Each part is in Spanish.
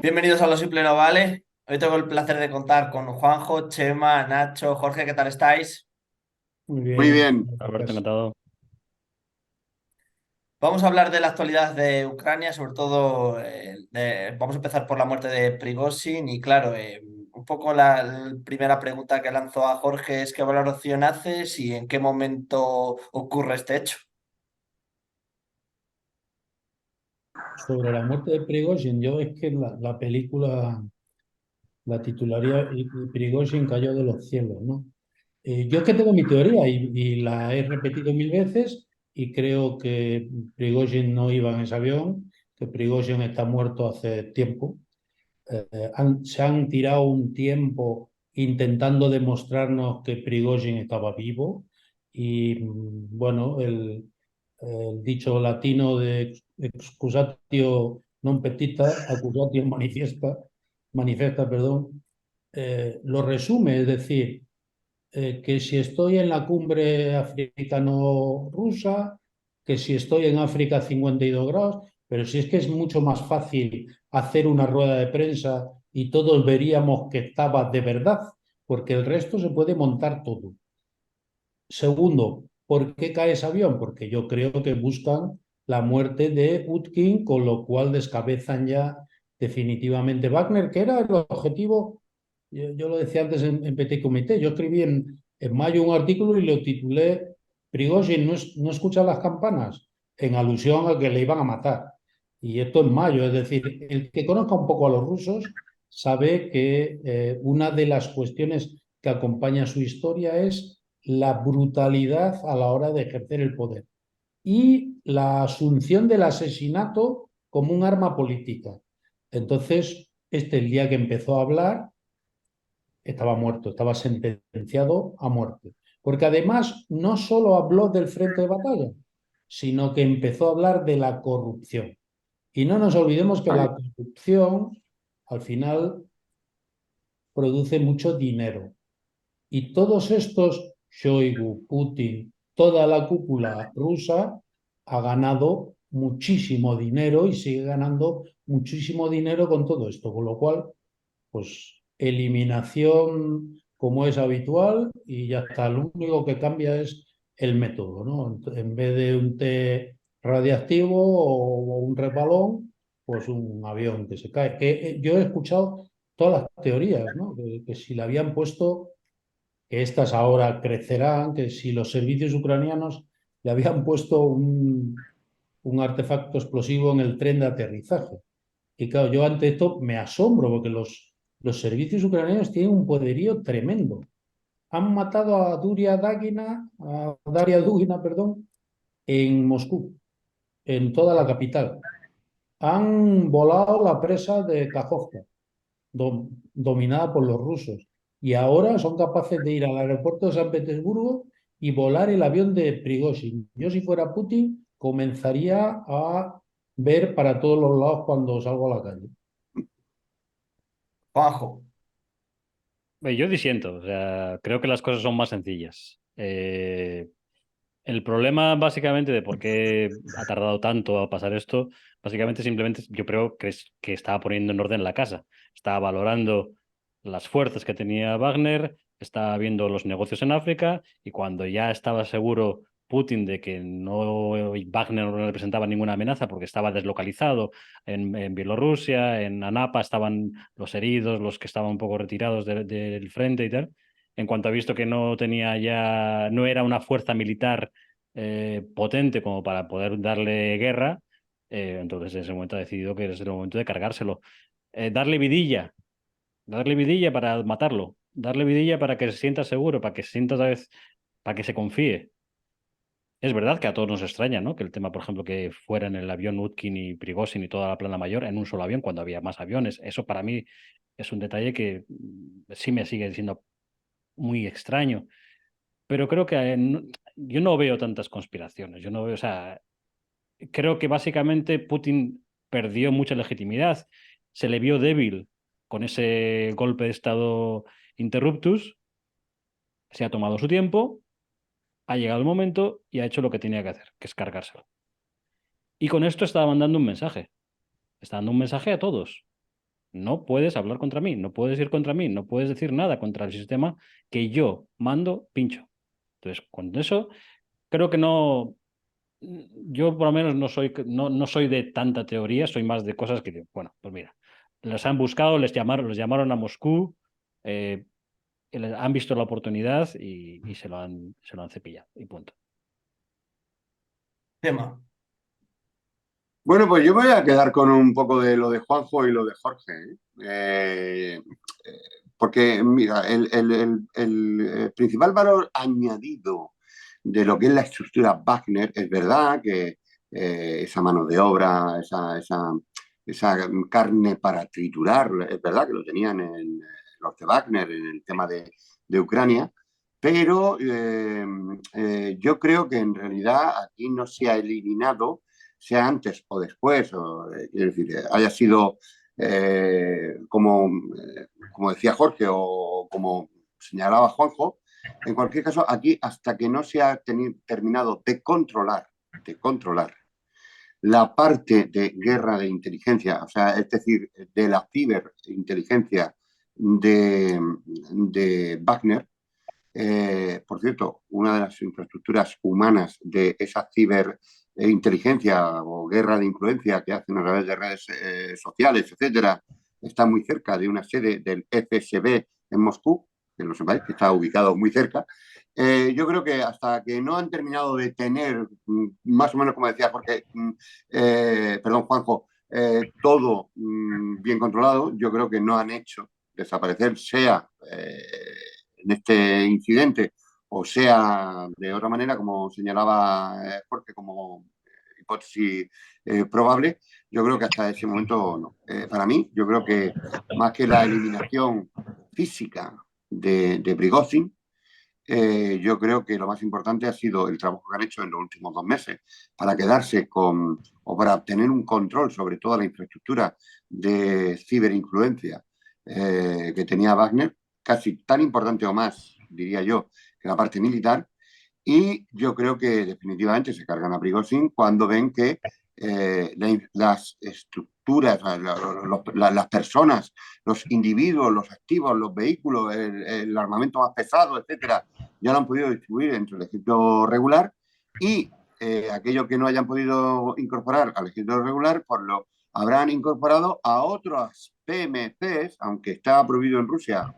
Bienvenidos a Lo Simple No Vale. Hoy tengo el placer de contar con Juanjo, Chema, Nacho, Jorge, ¿qué tal estáis? Muy Muy bien, bien. Alberto, gracias. encantado. Vamos a hablar de la actualidad de Ucrania, sobre todo vamos a empezar por la muerte de Prigozhin y claro, un poco la primera pregunta que lanzó a Jorge es ¿qué valoración haces y en qué momento ocurre este hecho? Sobre la muerte de Prigozhin, yo es que la película la titularía y Prigozhin cayó de los cielos, ¿no? Yo es que tengo mi teoría y la he repetido mil veces y creo que Prigozhin no iba en ese avión, que Prigozhin está muerto hace tiempo. Se han tirado un tiempo intentando demostrarnos que Prigozhin estaba vivo y bueno, el dicho latino de excusatio non petita, accusatio manifesta, perdón, lo resume, es decir, que si estoy en la cumbre africano-rusa, que si estoy en África a 52 grados, pero si es que es mucho más fácil hacer una rueda de prensa y todos veríamos que estaba de verdad, porque el resto se puede montar todo. Segundo, ¿por qué cae ese avión? Porque yo creo que buscan la muerte de Utkin, con lo cual descabezan ya definitivamente Wagner, que era el objetivo. Yo lo decía antes en Petit Comité. Yo escribí en mayo un artículo y lo titulé Prigozhin no escucha las campanas, en alusión a que le iban a matar. Y esto en mayo, es decir, el que conozca un poco a los rusos sabe que una de las cuestiones que acompaña su historia es la brutalidad a la hora de ejercer el poder y la asunción del asesinato como un arma política. Entonces, el día que empezó a hablar, estaba muerto, estaba sentenciado a muerte. Porque además no solo habló del frente de batalla, sino que empezó a hablar de la corrupción. Y no nos olvidemos que la corrupción al final produce mucho dinero. Y todos estos, Shoigu, Putin, toda la cúpula rusa ha ganado muchísimo dinero y sigue ganando muchísimo dinero con todo esto, con lo cual, pues eliminación como es habitual y ya está. Lo único que cambia es el método, ¿no? En vez de un té radiactivo o un resbalón, pues un avión que se cae. Yo he escuchado todas las teorías, ¿no? Que si le habían puesto, que estas ahora crecerán, que si los servicios ucranianos le habían puesto un artefacto explosivo en el tren de aterrizaje. Y claro, yo ante esto me asombro porque los servicios ucranianos tienen un poderío tremendo. Han matado a Daria Dugina, perdón, en Moscú, en toda la capital. Han volado la presa de Kajovka, dominada por los rusos. Y ahora son capaces de ir al aeropuerto de San Petersburgo y volar el avión de Prigozhin. Yo, si fuera Putin, comenzaría a ver para todos los lados cuando salgo a la calle. Juanjo. Yo disiento, o sea, creo que las cosas son más sencillas. El problema básicamente de por qué ha tardado tanto a pasar esto, básicamente simplemente yo creo que es que estaba poniendo en orden la casa, estaba valorando las fuerzas que tenía Wagner, estaba viendo los negocios en África y cuando ya estaba seguro Putin de que no Wagner no representaba ninguna amenaza porque estaba deslocalizado en Bielorrusia, en Anapa estaban los heridos, los que estaban un poco retirados del frente y tal. En cuanto ha visto que no tenía ya, no era una fuerza militar potente como para poder darle guerra, entonces en ese momento ha decidido que es el momento de cargárselo. Darle vidilla para matarlo, darle vidilla para que se sienta seguro, para que se sienta, ¿sabes? Para que se confíe. Es verdad que a todos nos extraña, ¿no? Que el tema, por ejemplo, que fuera en el avión Utkin y Prigozhin y toda la plana mayor en un solo avión cuando había más aviones. Eso para mí es un detalle que sí me sigue siendo muy extraño. Pero creo que yo no veo tantas conspiraciones. Yo no veo, o sea, creo que básicamente Putin perdió mucha legitimidad. Se le vio débil con ese golpe de estado interruptus. Se ha tomado su tiempo, ha llegado el momento y ha hecho lo que tenía que hacer, que es cargárselo. Y con esto estaba mandando un mensaje. Está dando un mensaje a todos. No puedes hablar contra mí, no puedes ir contra mí, no puedes decir nada contra el sistema que yo mando, pincho. Entonces, con eso, creo que no, yo por lo menos no soy de tanta teoría, soy más de cosas que, bueno, pues mira, los han buscado, los llamaron a Moscú, eh, han visto la oportunidad y se lo han cepillado y punto. Tema. Bueno, pues yo me voy a quedar con un poco de lo de Juanjo y lo de Jorge, ¿eh? Porque, mira, el principal valor añadido de lo que es la estructura Wagner es verdad que esa mano de obra, esa carne para triturar, es verdad que lo tenían en los de Wagner en el tema de Ucrania, pero yo creo que en realidad aquí no se ha eliminado, sea antes o después, quiero decir, haya sido como decía Jorge o como señalaba Juanjo, en cualquier caso, aquí hasta que no se ha terminado de controlar la parte de guerra de inteligencia, o sea, es decir, de la ciberinteligencia de Wagner, por cierto, una de las infraestructuras humanas de esa ciberinteligencia o guerra de influencia que hacen a través de redes sociales, etcétera, está muy cerca de una sede del FSB en Moscú, que lo sepáis, que está ubicado muy cerca. Yo creo que hasta que no han terminado de tener, más o menos como decía Jorge, perdón, Juanjo, todo bien controlado, yo creo que no han hecho desaparecer, sea en este incidente, o sea de otra manera, como señalaba Jorge, como hipótesis probable, yo creo que hasta ese momento no. Para mí, yo creo que más que la eliminación física de Prigozhin, yo creo que lo más importante ha sido el trabajo que han hecho en los últimos 2 meses para quedarse con, o para obtener un control sobre toda la infraestructura de ciberinfluencia que tenía Wagner, casi tan importante o más, diría yo, que la parte militar. Y yo creo que definitivamente se cargan a Prigozhin cuando ven que las estructuras, las personas, los individuos, los activos, los vehículos, el armamento más pesado, etcétera, ya lo han podido distribuir entre el ejército regular y aquello que no hayan podido incorporar al ejército regular, pues lo habrán incorporado a otros PMCs, aunque está prohibido en Rusia.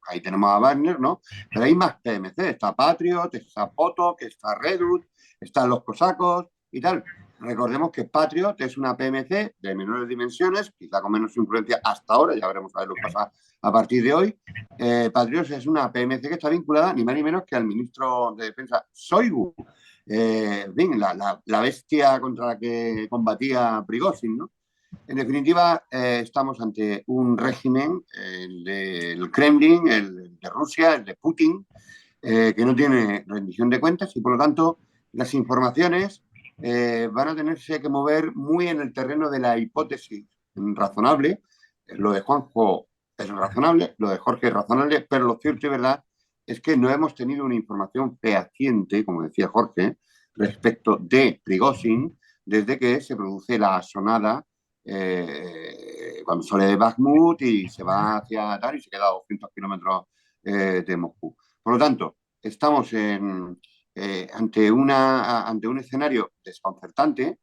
Ahí tenemos a Wagner, ¿no? Pero hay más PMC, está Patriot, está Potok, está Redut, están los cosacos y tal. Recordemos que Patriot es una PMC de menores dimensiones, quizá con menos influencia hasta ahora, ya veremos a ver lo que pasa a partir de hoy. Patriot es una PMC que está vinculada ni más ni menos que al ministro de Defensa Shoigu, bien, la bestia contra la que combatía Prigozhin, ¿no? En definitiva, estamos ante un régimen, el del Kremlin, el de Rusia, el de Putin, que no tiene rendición de cuentas y, por lo tanto, las informaciones van a tenerse que mover muy en el terreno de la hipótesis razonable. Lo de Juanjo es razonable, lo de Jorge es razonable, pero lo cierto y verdad es que no hemos tenido una información fehaciente, como decía Jorge, respecto de Prigozhin desde que se produce la asonada cuando sale de Bakhmut y se va hacia Tar y se queda a 200 kilómetros de Moscú. Por lo tanto, estamos ante un escenario desconcertante,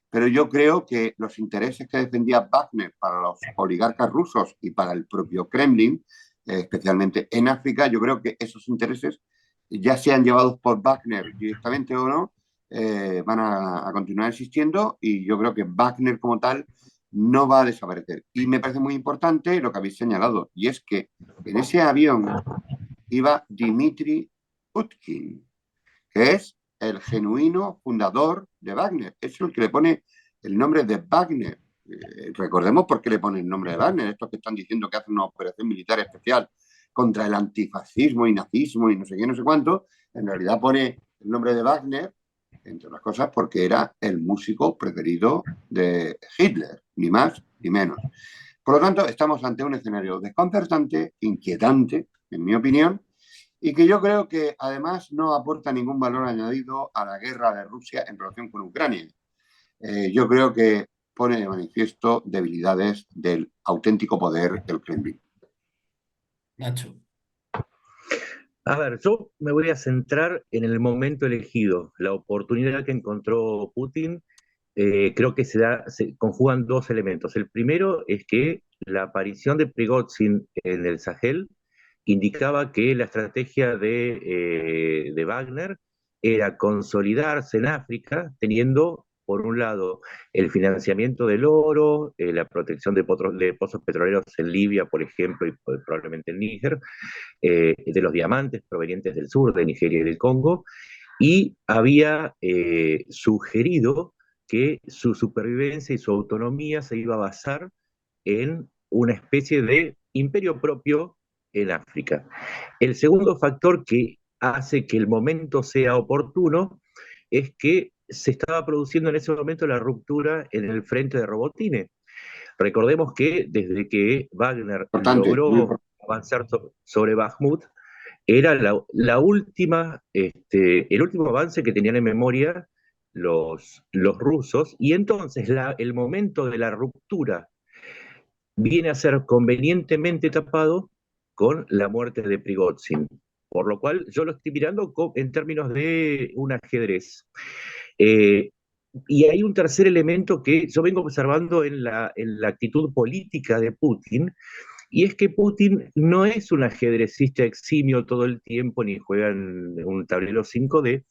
pero yo creo que los intereses que defendía Wagner para los oligarcas rusos y para el propio Kremlin, especialmente en África, yo creo que esos intereses, ya sean llevados por Wagner directamente o no, van a continuar existiendo y yo creo que Wagner como tal no va a desaparecer. Y me parece muy importante lo que habéis señalado, y es que en ese avión iba Dmitry Utkin, que es el genuino fundador de Wagner. Es el que le pone el nombre de Wagner. Recordemos por qué le pone el nombre de Wagner. Estos que están diciendo que hacen una operación militar especial contra el antifascismo y nazismo y no sé qué, no sé cuánto, en realidad pone el nombre de Wagner, entre otras cosas, porque era el músico preferido de Hitler, ni más ni menos. Por lo tanto, estamos ante un escenario desconcertante, inquietante, en mi opinión, y que yo creo que además no aporta ningún valor añadido a la guerra de Rusia en relación con Ucrania. Yo creo que pone de manifiesto debilidades del auténtico poder del Kremlin. Nacho. A ver, yo me voy a centrar en el momento elegido, la oportunidad que encontró Putin. Creo que se conjugan dos elementos. El primero es que la aparición de Prigozhin en el Sahel indicaba que la estrategia de Wagner era consolidarse en África, teniendo, por un lado, el financiamiento del oro, la protección de pozos petroleros en Libia, por ejemplo, y probablemente en Níger, de los diamantes provenientes del sur, de Nigeria y del Congo, y había sugerido que su supervivencia y su autonomía se iba a basar en una especie de imperio propio en África. El segundo factor que hace que el momento sea oportuno es que se estaba produciendo en ese momento la ruptura en el frente de Robotine. Recordemos que desde que Wagner Importante, muy logró importante. avanzar sobre Bakhmut, era la última, el último avance que tenían en memoria los rusos, y entonces el momento de la ruptura viene a ser convenientemente tapado con la muerte de Prigozhin, por lo cual yo lo estoy mirando en términos de un ajedrez. Eh, y hay un tercer elemento que yo vengo observando en la actitud política de Putin, y es que Putin no es un ajedrecista eximio todo el tiempo ni juega en un tablero 5D,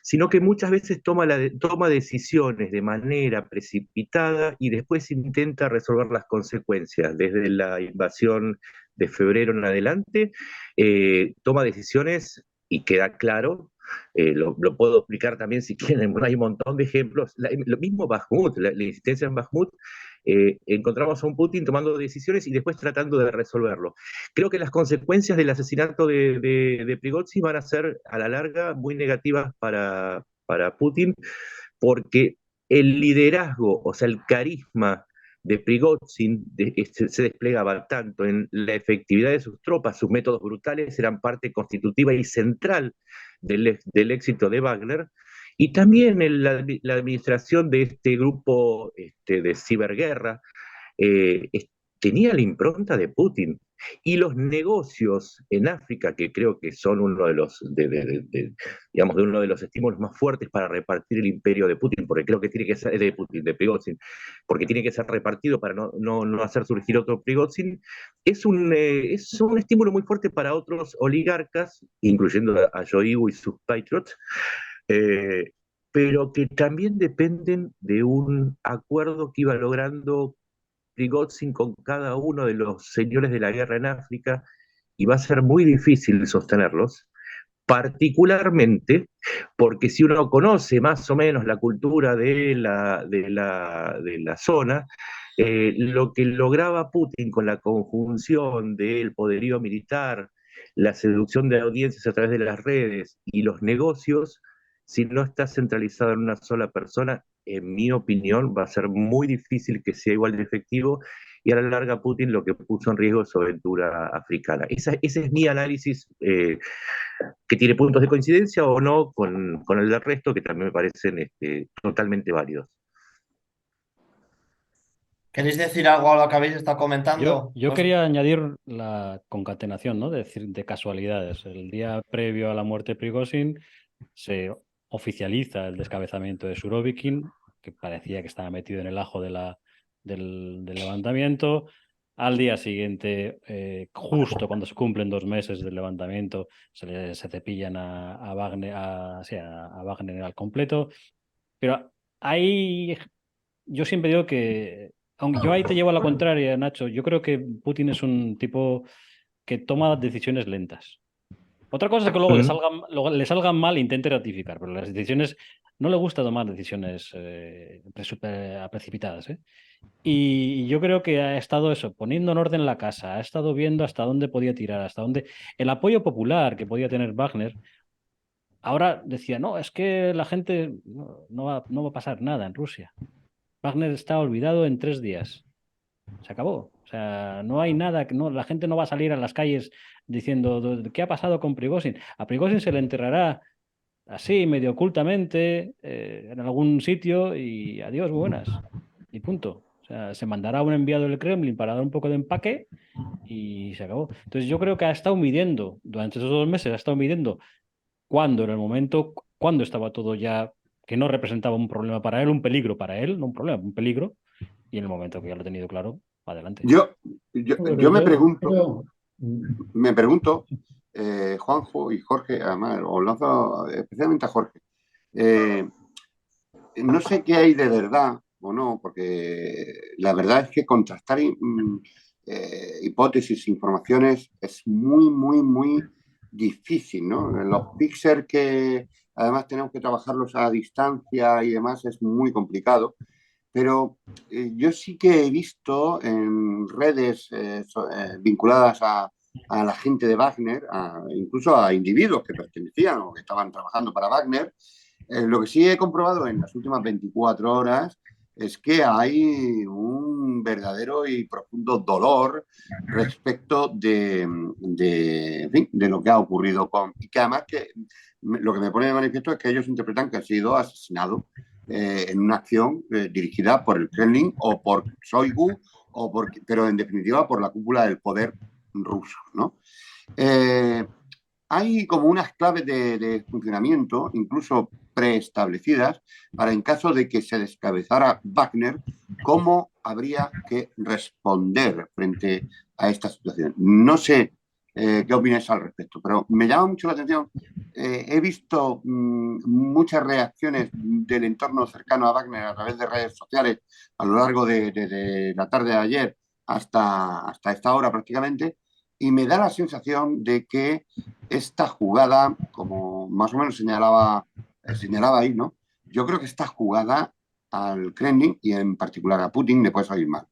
sino que muchas veces toma decisiones de manera precipitada y después intenta resolver las consecuencias. Desde la invasión de febrero en adelante, toma decisiones y queda claro. Lo puedo explicar también si quieren, hay un montón de ejemplos. Lo mismo Bakhmut, la insistencia en Bakhmut, encontramos a un Putin tomando decisiones y después tratando de resolverlo. Creo que las consecuencias del asesinato de Prigozhin van a ser a la larga muy negativas para Putin, porque el liderazgo, o sea, el carisma de Prigozhin se desplegaba tanto en la efectividad de sus tropas, sus métodos brutales eran parte constitutiva y central del éxito de Wagner, y también en la administración de este grupo de ciberguerra tenía la impronta de Putin. Y los negocios en África, que creo que son uno de los, digamos, de uno de los estímulos más fuertes para repartir el imperio de Putin, porque creo que tiene que ser de Putin, de Prigozhin, porque tiene que ser repartido para no hacer surgir otro Prigozhin, es un estímulo muy fuerte para otros oligarcas, incluyendo a Shoigu y sus Patriots, eh, pero que también dependen de un acuerdo que iba logrando Prigozhin con cada uno de los señores de la guerra en África, y va a ser muy difícil sostenerlos, particularmente porque si uno conoce más o menos la cultura de la zona, lo que lograba Putin con la conjunción del poderío militar, la seducción de audiencias a través de las redes y los negocios, si no está centralizado en una sola persona, en mi opinión, va a ser muy difícil que sea igual de efectivo, y a la larga Putin lo que puso en riesgo es su aventura africana. Ese es mi análisis, que tiene puntos de coincidencia o no con el del resto, que también me parecen totalmente válidos. ¿Queréis decir algo a lo que habéis estado comentando? Yo quería añadir la concatenación, ¿no? De casualidades. El día previo a la muerte de Prigozhin se oficializa el descabezamiento de Surovikin, que parecía que estaba metido en el ajo del levantamiento. Al día siguiente, justo cuando se cumplen 2 meses del levantamiento, se cepillan a Wagner, a Wagner al completo. Pero ahí yo siempre digo que, aunque yo ahí te llevo a la contraria, Nacho, yo creo que Putin es un tipo que toma decisiones lentas. Otra cosa es que luego le salgan mal e intente ratificar, pero las decisiones no le gusta tomar decisiones precipitadas, ¿eh? Y yo creo que ha estado eso, poniendo en orden la casa, ha estado viendo hasta dónde podía tirar, hasta dónde el apoyo popular que podía tener Wagner. Ahora decía, no, es que la gente no va a pasar nada en Rusia. Wagner está olvidado en 3 días. Se acabó. O sea, no hay nada, la gente no va a salir a las calles diciendo ¿qué ha pasado con Prigozhin? A Prigozhin se le enterrará así, medio ocultamente, en algún sitio, y adiós, buenas. y punto. O sea, se mandará un enviado del Kremlin para dar un poco de empaque y se acabó. Entonces yo creo que ha estado midiendo, durante esos 2 meses ha estado midiendo cuando en el momento, cuando estaba todo ya, que no representaba un problema para él, un peligro para él, no un problema, un peligro, y en el momento que ya lo ha tenido claro, adelante. Yo, yo, Pero yo me yo pregunto, creo, me pregunto, Juanjo y Jorge, además, os lanzo especialmente a Jorge, eh, no sé qué hay de verdad o no, porque la verdad es que contrastar hipótesis, informaciones es muy, muy, muy difícil, ¿no? Los píxeles que además tenemos que trabajarlos a distancia y demás es muy complicado, pero yo sí que he visto en redes vinculadas a la gente de Wagner, incluso a individuos que pertenecían o que estaban trabajando para Wagner, lo que sí he comprobado en las últimas 24 horas es que hay un verdadero y profundo dolor respecto en fin, de lo que ha ocurrido con... Y que además que lo que me pone de manifiesto es que ellos interpretan que han sido asesinados en una acción dirigida por el Kremlin o por Shoigu, pero en definitiva por la cúpula del poder ruso, ¿no? Hay como unas claves de funcionamiento, incluso preestablecidas, para en caso de que se descabezara Wagner, cómo habría que responder frente a esta situación. No sé qué opináis al respecto, pero me llama mucho la atención. He visto muchas reacciones del entorno cercano a Wagner a través de redes sociales a lo largo de la tarde de ayer hasta esta hora prácticamente, y me da la sensación de que esta jugada, como más o menos señalaba ahí, ¿no? Yo creo que esta jugada al Kremlin y en particular a Putin le puede salir mal.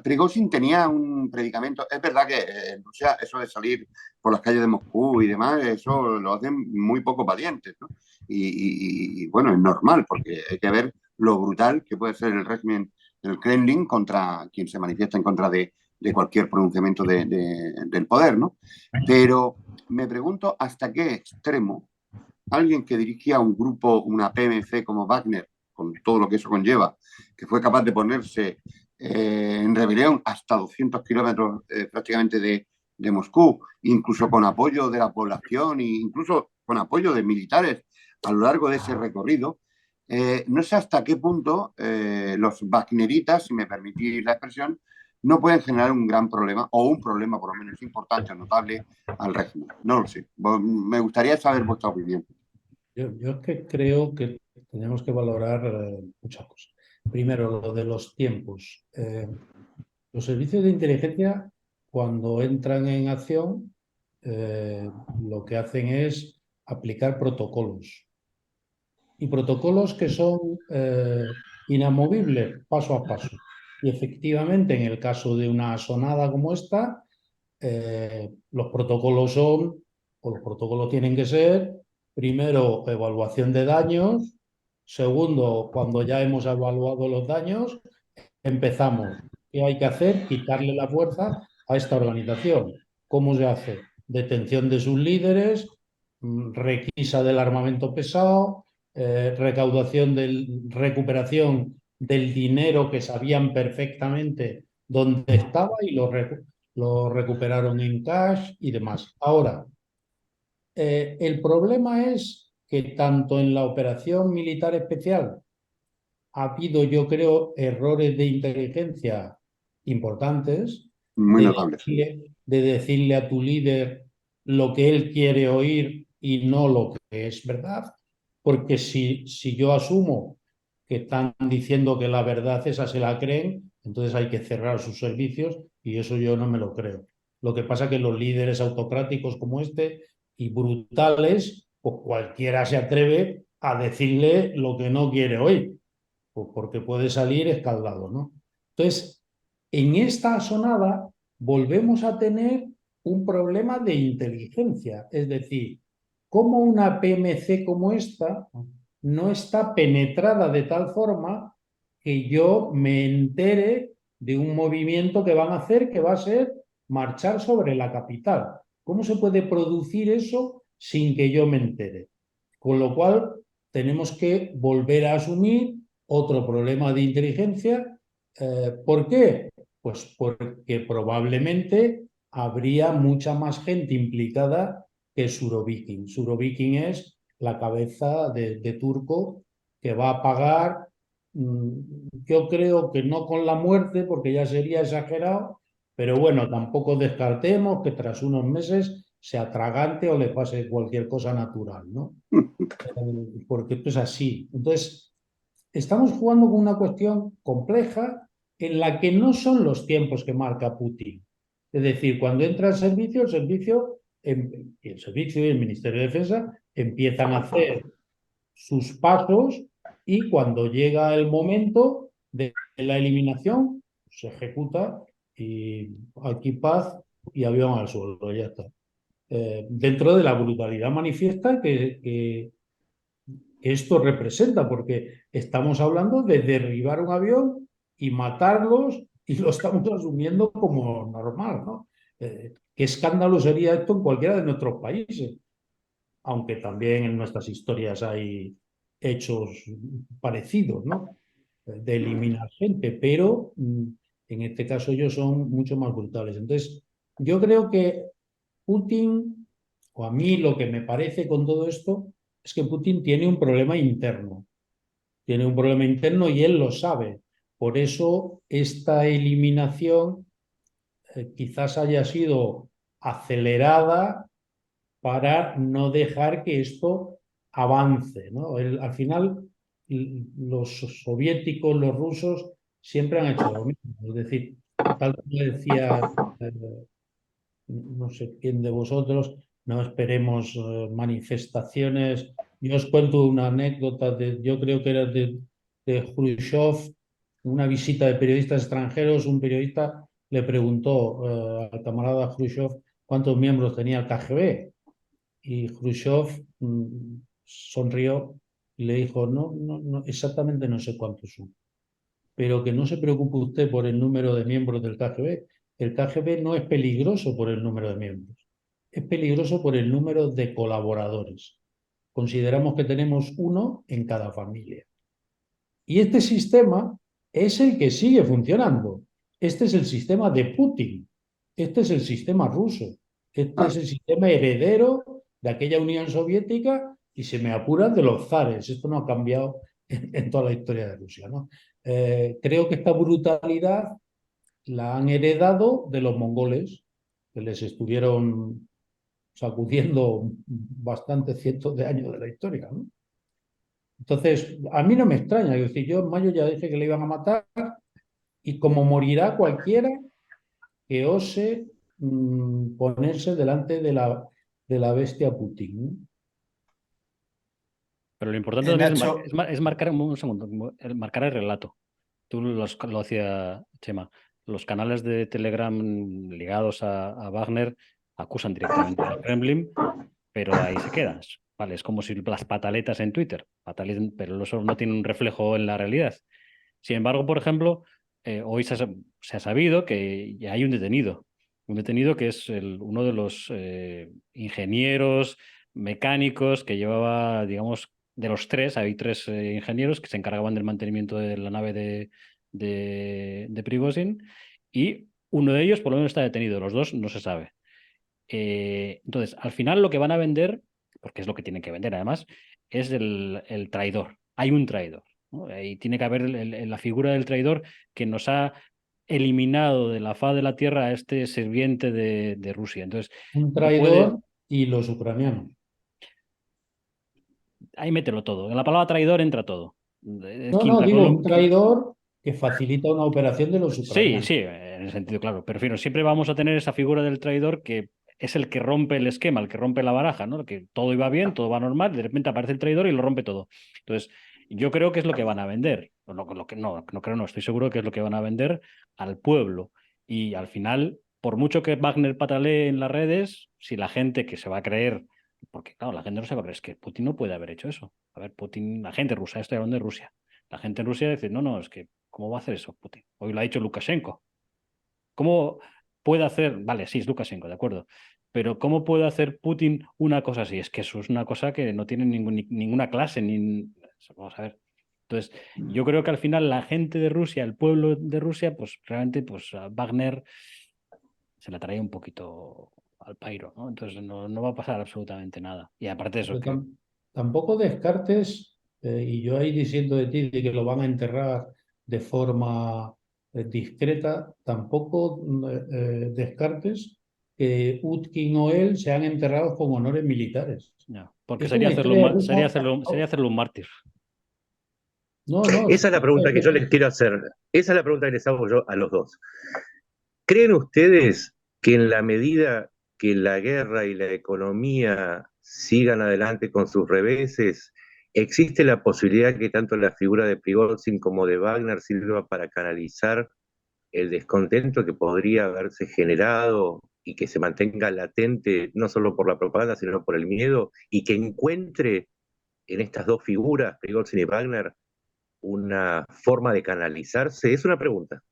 Prigozhin tenía un predicamento. Es verdad que en Rusia eso de salir por las calles de Moscú y demás, eso lo hacen muy poco valientes, ¿no? Y bueno, es normal porque hay que ver lo brutal que puede ser el régimen del Kremlin contra quien se manifiesta en contra de cualquier pronunciamiento del poder, ¿no? Pero me pregunto hasta qué extremo alguien que dirigía un grupo, una PMC como Wagner, con todo lo que eso conlleva, que fue capaz de ponerse en rebelión hasta 200 kilómetros prácticamente de Moscú, incluso con apoyo de la población e incluso con apoyo de militares a lo largo de ese recorrido. No sé hasta qué punto los wagneritas, si me permitís la expresión, no pueden generar un gran problema o un problema por lo menos importante o notable al régimen. No lo sé. Me gustaría saber vuestra opinión. yo es que creo que tenemos que valorar muchas cosas. Primero, lo de los tiempos. Los servicios de inteligencia, cuando entran en acción, lo que hacen es aplicar protocolos. Y protocolos que son inamovibles paso a paso. Y efectivamente, en el caso de una sonada como esta, los protocolos son, o los protocolos tienen que ser, primero, evaluación de daños. Segundo, cuando ya hemos evaluado los daños, empezamos. ¿Qué hay que hacer? Quitarle la fuerza a esta organización. ¿Cómo se hace? Detención de sus líderes, requisa del armamento pesado, recuperación del dinero que sabían perfectamente dónde estaba y lo recuperaron en cash y demás. Ahora, el problema es que tanto en la operación militar especial ha habido, yo creo, errores de inteligencia importantes, Muy notable, sí. de decirle a tu líder lo que él quiere oír y no lo que es verdad, porque si yo asumo que están diciendo que la verdad esa se la creen, entonces hay que cerrar sus servicios y eso yo no me lo creo. Lo que pasa es que los líderes autocráticos como este y brutales, pues cualquiera se atreve a decirle lo que no quiere oír pues porque puede salir escaldado, ¿no? Entonces, en esta sonada volvemos a tener un problema de inteligencia, es decir, cómo una PMC como esta no está penetrada de tal forma que yo me entere de un movimiento que van a hacer que va a ser marchar sobre la capital. ¿Cómo se puede producir eso sin que yo me entere? Con lo cual, tenemos que volver a asumir otro problema de inteligencia. ¿Por qué? Pues porque probablemente habría mucha más gente implicada que Surovikin. Surovikin es la cabeza de Turco que va a pagar, yo creo que no con la muerte, porque ya sería exagerado, pero bueno, tampoco descartemos que tras unos meses se atragante o le pase cualquier cosa natural, ¿no? Porque esto es así. Entonces, estamos jugando con una cuestión compleja en la que no son los tiempos que marca Putin. Es decir, cuando entra el servicio y el Ministerio de Defensa empiezan a hacer sus pasos y cuando llega el momento de la eliminación, se ejecuta y aquí paz y avión al suelo, ya está. Dentro de la brutalidad manifiesta que esto representa, porque estamos hablando de derribar un avión y matarlos y lo estamos asumiendo como normal, ¿no? ¿Qué escándalo sería esto en cualquiera de nuestros países? Aunque también en nuestras historias hay hechos parecidos, ¿no? De eliminar gente, pero en este caso ellos son mucho más brutales. Entonces, yo creo que Putin, o a mí lo que me parece con todo esto, es que Putin tiene un problema interno. Tiene un problema interno y él lo sabe. Por eso esta eliminación quizás haya sido acelerada para no dejar que esto avance, ¿no? Al final, los soviéticos, los rusos, siempre han hecho lo mismo. Es decir, tal como decía no sé quién de vosotros, no esperemos manifestaciones. Yo os cuento una anécdota yo creo que era de Khrushchev, una visita de periodistas extranjeros. Un periodista le preguntó al camarada Khrushchev cuántos miembros tenía el KGB y Khrushchev sonrió y le dijo, no, exactamente no sé cuántos son, pero que no se preocupe usted por el número de miembros del KGB. El KGB no es peligroso por el número de miembros, es peligroso por el número de colaboradores. Consideramos que tenemos uno en cada familia. Y este sistema es el que sigue funcionando. Este es el sistema de Putin. Este es el sistema ruso. Este es el sistema heredero de aquella Unión Soviética y se me apuran de los zares. Esto no ha cambiado en toda la historia de Rusia, ¿no? Creo que esta brutalidad la han heredado de los mongoles, que les estuvieron sacudiendo bastantes cientos de años de la historia, ¿no? Entonces, a mí no me extraña. Es decir, yo en mayo ya dije que le iban a matar y como morirá cualquiera que ose ponerse delante de la bestia Putin, ¿no? Pero lo importante también Nacho, es marcar un segundo, marcar el relato. Tú lo hacía Chema. Los canales de Telegram ligados a Wagner acusan directamente al Kremlin, pero ahí se queda. Vale, es como si las pataletas en Twitter, pero eso no tiene un reflejo en la realidad. Sin embargo, por ejemplo, hoy se ha sabido que ya hay un detenido que es uno de los ingenieros mecánicos que llevaba, digamos, de los tres, hay tres ingenieros que se encargaban del mantenimiento de la nave de Prigozhin, y uno de ellos por lo menos está detenido, los dos no se sabe. Entonces, al final lo que van a vender, porque es lo que tienen que vender además, es el traidor. Hay un traidor, ¿no? Y tiene que haber la figura del traidor que nos ha eliminado de la faz de la tierra a este sirviente de Rusia. Entonces, Un no puede. traidor y los ucranianos. Ahí mételo todo. En la palabra traidor entra todo. No, digo, un traidor que facilita una operación de los Sí, ucranianos. sí, en el sentido claro. Prefiero, siempre vamos a tener esa figura del traidor que es el que rompe el esquema, el que rompe la baraja, ¿no? Que todo iba bien, todo va normal, de repente aparece el traidor y lo rompe todo. Entonces, yo creo que es lo que van a vender. Lo que no creo, no, estoy seguro que es lo que van a vender al pueblo. Y al final, por mucho que Wagner patalee en las redes, si la gente que se va a creer, porque claro, la gente no se va a creer, es que Putin no puede haber hecho eso. A ver, Putin, la gente rusa, estoy hablando de Rusia. La gente en Rusia dice, no, es que, ¿cómo va a hacer eso Putin? Hoy lo ha dicho Lukashenko. ¿Cómo puede hacer? Vale, sí, es Lukashenko, de acuerdo. Pero ¿cómo puede hacer Putin una cosa así? Es que eso es una cosa que no tiene ninguna clase. Vamos a ver. Entonces, yo creo que al final la gente de Rusia, el pueblo de Rusia, pues realmente pues, a Wagner se la trae un poquito al pairo, ¿no? Entonces no va a pasar absolutamente nada. Y aparte de eso, Pero que tampoco descartes, y yo ahí diciendo de ti de que lo van a enterrar de forma discreta, tampoco descartes que Utkin o él sean enterrados con honores militares. no, porque Es una historia rusa. sería hacerlo un mártir. No, no, Esa es la pregunta que yo les quiero hacer. Esa es la pregunta que les hago yo a los dos. ¿Creen ustedes que en la medida que la guerra y la economía sigan adelante con sus reveses, existe la posibilidad que tanto la figura de Prigozhin como de Wagner sirva para canalizar el descontento que podría haberse generado y que se mantenga latente no solo por la propaganda, sino por el miedo, y que encuentre en estas dos figuras, Prigozhin y Wagner, una forma de canalizarse? Es una pregunta.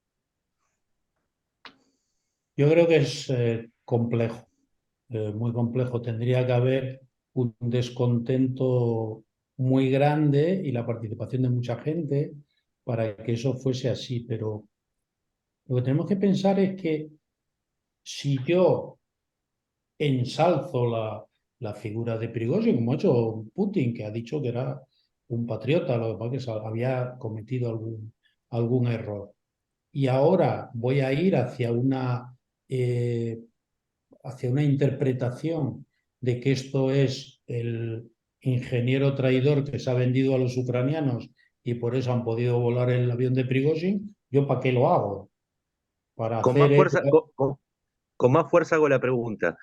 Yo creo que es complejo, muy complejo. Tendría que haber un descontento muy grande y la participación de mucha gente para que eso fuese así. Pero lo que tenemos que pensar es que si yo ensalzo la figura de Prigozhin, como ha hecho Putin, que ha dicho que era un patriota, lo que pasa es que había cometido algún error. Y ahora voy a ir hacia una interpretación de que esto es el ingeniero traidor que se ha vendido a los ucranianos y por eso han podido volar el avión de Prigozhin. ¿Yo para qué lo hago? Para Con hacer más fuerza, con más fuerza hago la pregunta.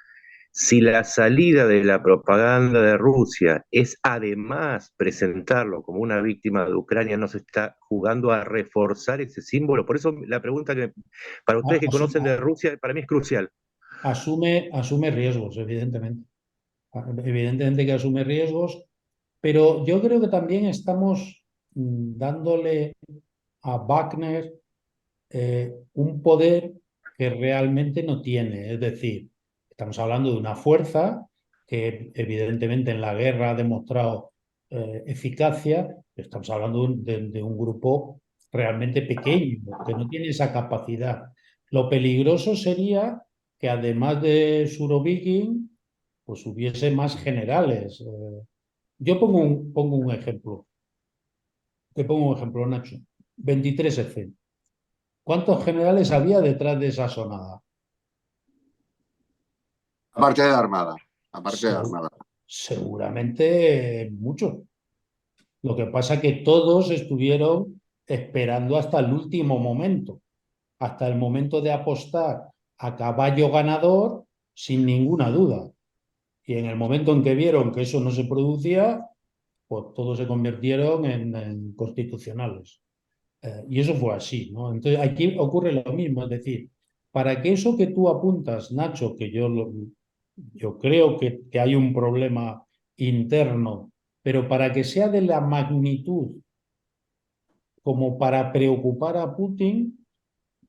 Si la salida de la propaganda de Rusia es además presentarlo como una víctima de Ucrania, ¿no se está jugando a reforzar ese símbolo? Por eso la pregunta que para ustedes que conocen de Rusia, para mí es crucial. asume riesgos, evidentemente. Evidentemente que asume riesgos, pero yo creo que también estamos dándole a Wagner un poder que realmente no tiene. Es decir, estamos hablando de una fuerza que evidentemente en la guerra ha demostrado eficacia, estamos hablando de un grupo realmente pequeño, que no tiene esa capacidad. Lo peligroso sería que además de Surovikin, pues hubiese más generales. Yo pongo un ejemplo. Te pongo un ejemplo, Nacho. 23F. ¿Cuántos generales había detrás de esa sonada? Aparte de la Armada, aparte de la Se- Armada. Seguramente muchos. Lo que pasa es que todos estuvieron esperando hasta el último momento, hasta el momento de apostar a caballo ganador sin ninguna duda. Y en el momento en que vieron que eso no se producía, pues todos se convirtieron en constitucionales. Y eso fue así, ¿no? Entonces aquí ocurre lo mismo, es decir, para que eso que tú apuntas, Nacho, que yo creo que hay un problema interno, pero para que sea de la magnitud como para preocupar a Putin,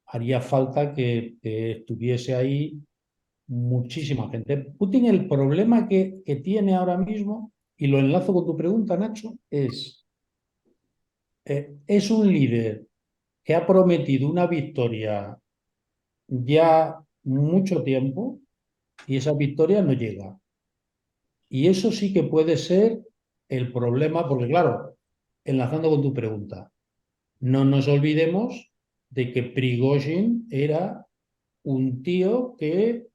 haría falta que estuviese ahí muchísima gente. Putin, el problema que tiene ahora mismo, y lo enlazo con tu pregunta, Nacho, es un líder que ha prometido una victoria ya mucho tiempo y esa victoria no llega. Y eso sí que puede ser el problema, porque claro, enlazando con tu pregunta, no nos olvidemos de que Prigozhin era un tío que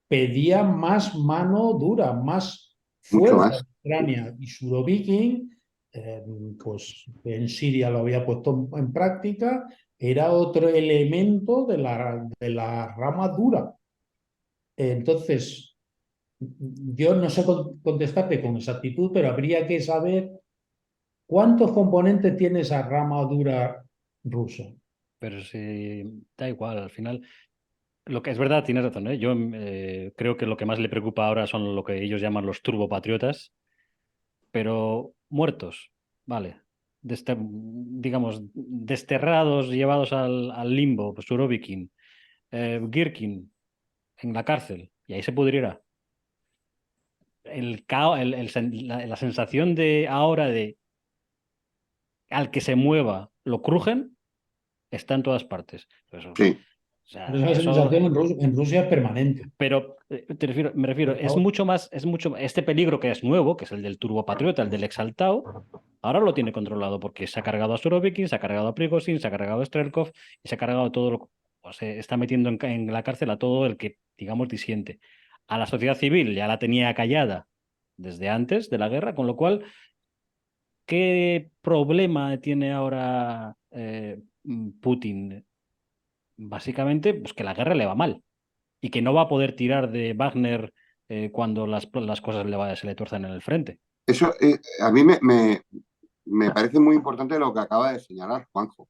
pedía más mano dura, más Mucho fuerza más. en Ucrania. Y Surovikin, eh, pues en Siria lo había puesto en práctica, era otro elemento de la rama dura. Entonces, yo no sé contestarte con exactitud, pero habría que saber cuántos componentes tiene esa rama dura rusa. Pero si da igual, al final. Lo que es verdad, tienes razón, ¿eh? Yo creo que lo que más le preocupa ahora son lo que ellos llaman los turbopatriotas, pero muertos, vale. Digamos, desterrados, llevados al limbo, pues Surovikin, Girkin en la cárcel, y ahí se pudriera. La sensación de ahora de al que se mueva lo crujen, está en todas partes. Eso, o Sí. sea, Pero esa eso, sensación en Rusia es permanente. pero me refiero, Por es favor. mucho más, este peligro que es nuevo, que es el del turbopatriota, el del exaltado, ahora lo tiene controlado porque se ha cargado a Surovikin, se ha cargado a Prigozhin, se ha cargado a Strelkov y se ha cargado todo o se está metiendo en la cárcel a todo el que, digamos, disiente. A la sociedad civil ya la tenía callada desde antes de la guerra, con lo cual, ¿qué problema tiene ahora Putin? Básicamente, pues que la guerra le va mal y que no va a poder tirar de Wagner cuando las cosas se le tuerzan en el frente. Eso a mí me parece muy importante lo que acaba de señalar Juanjo.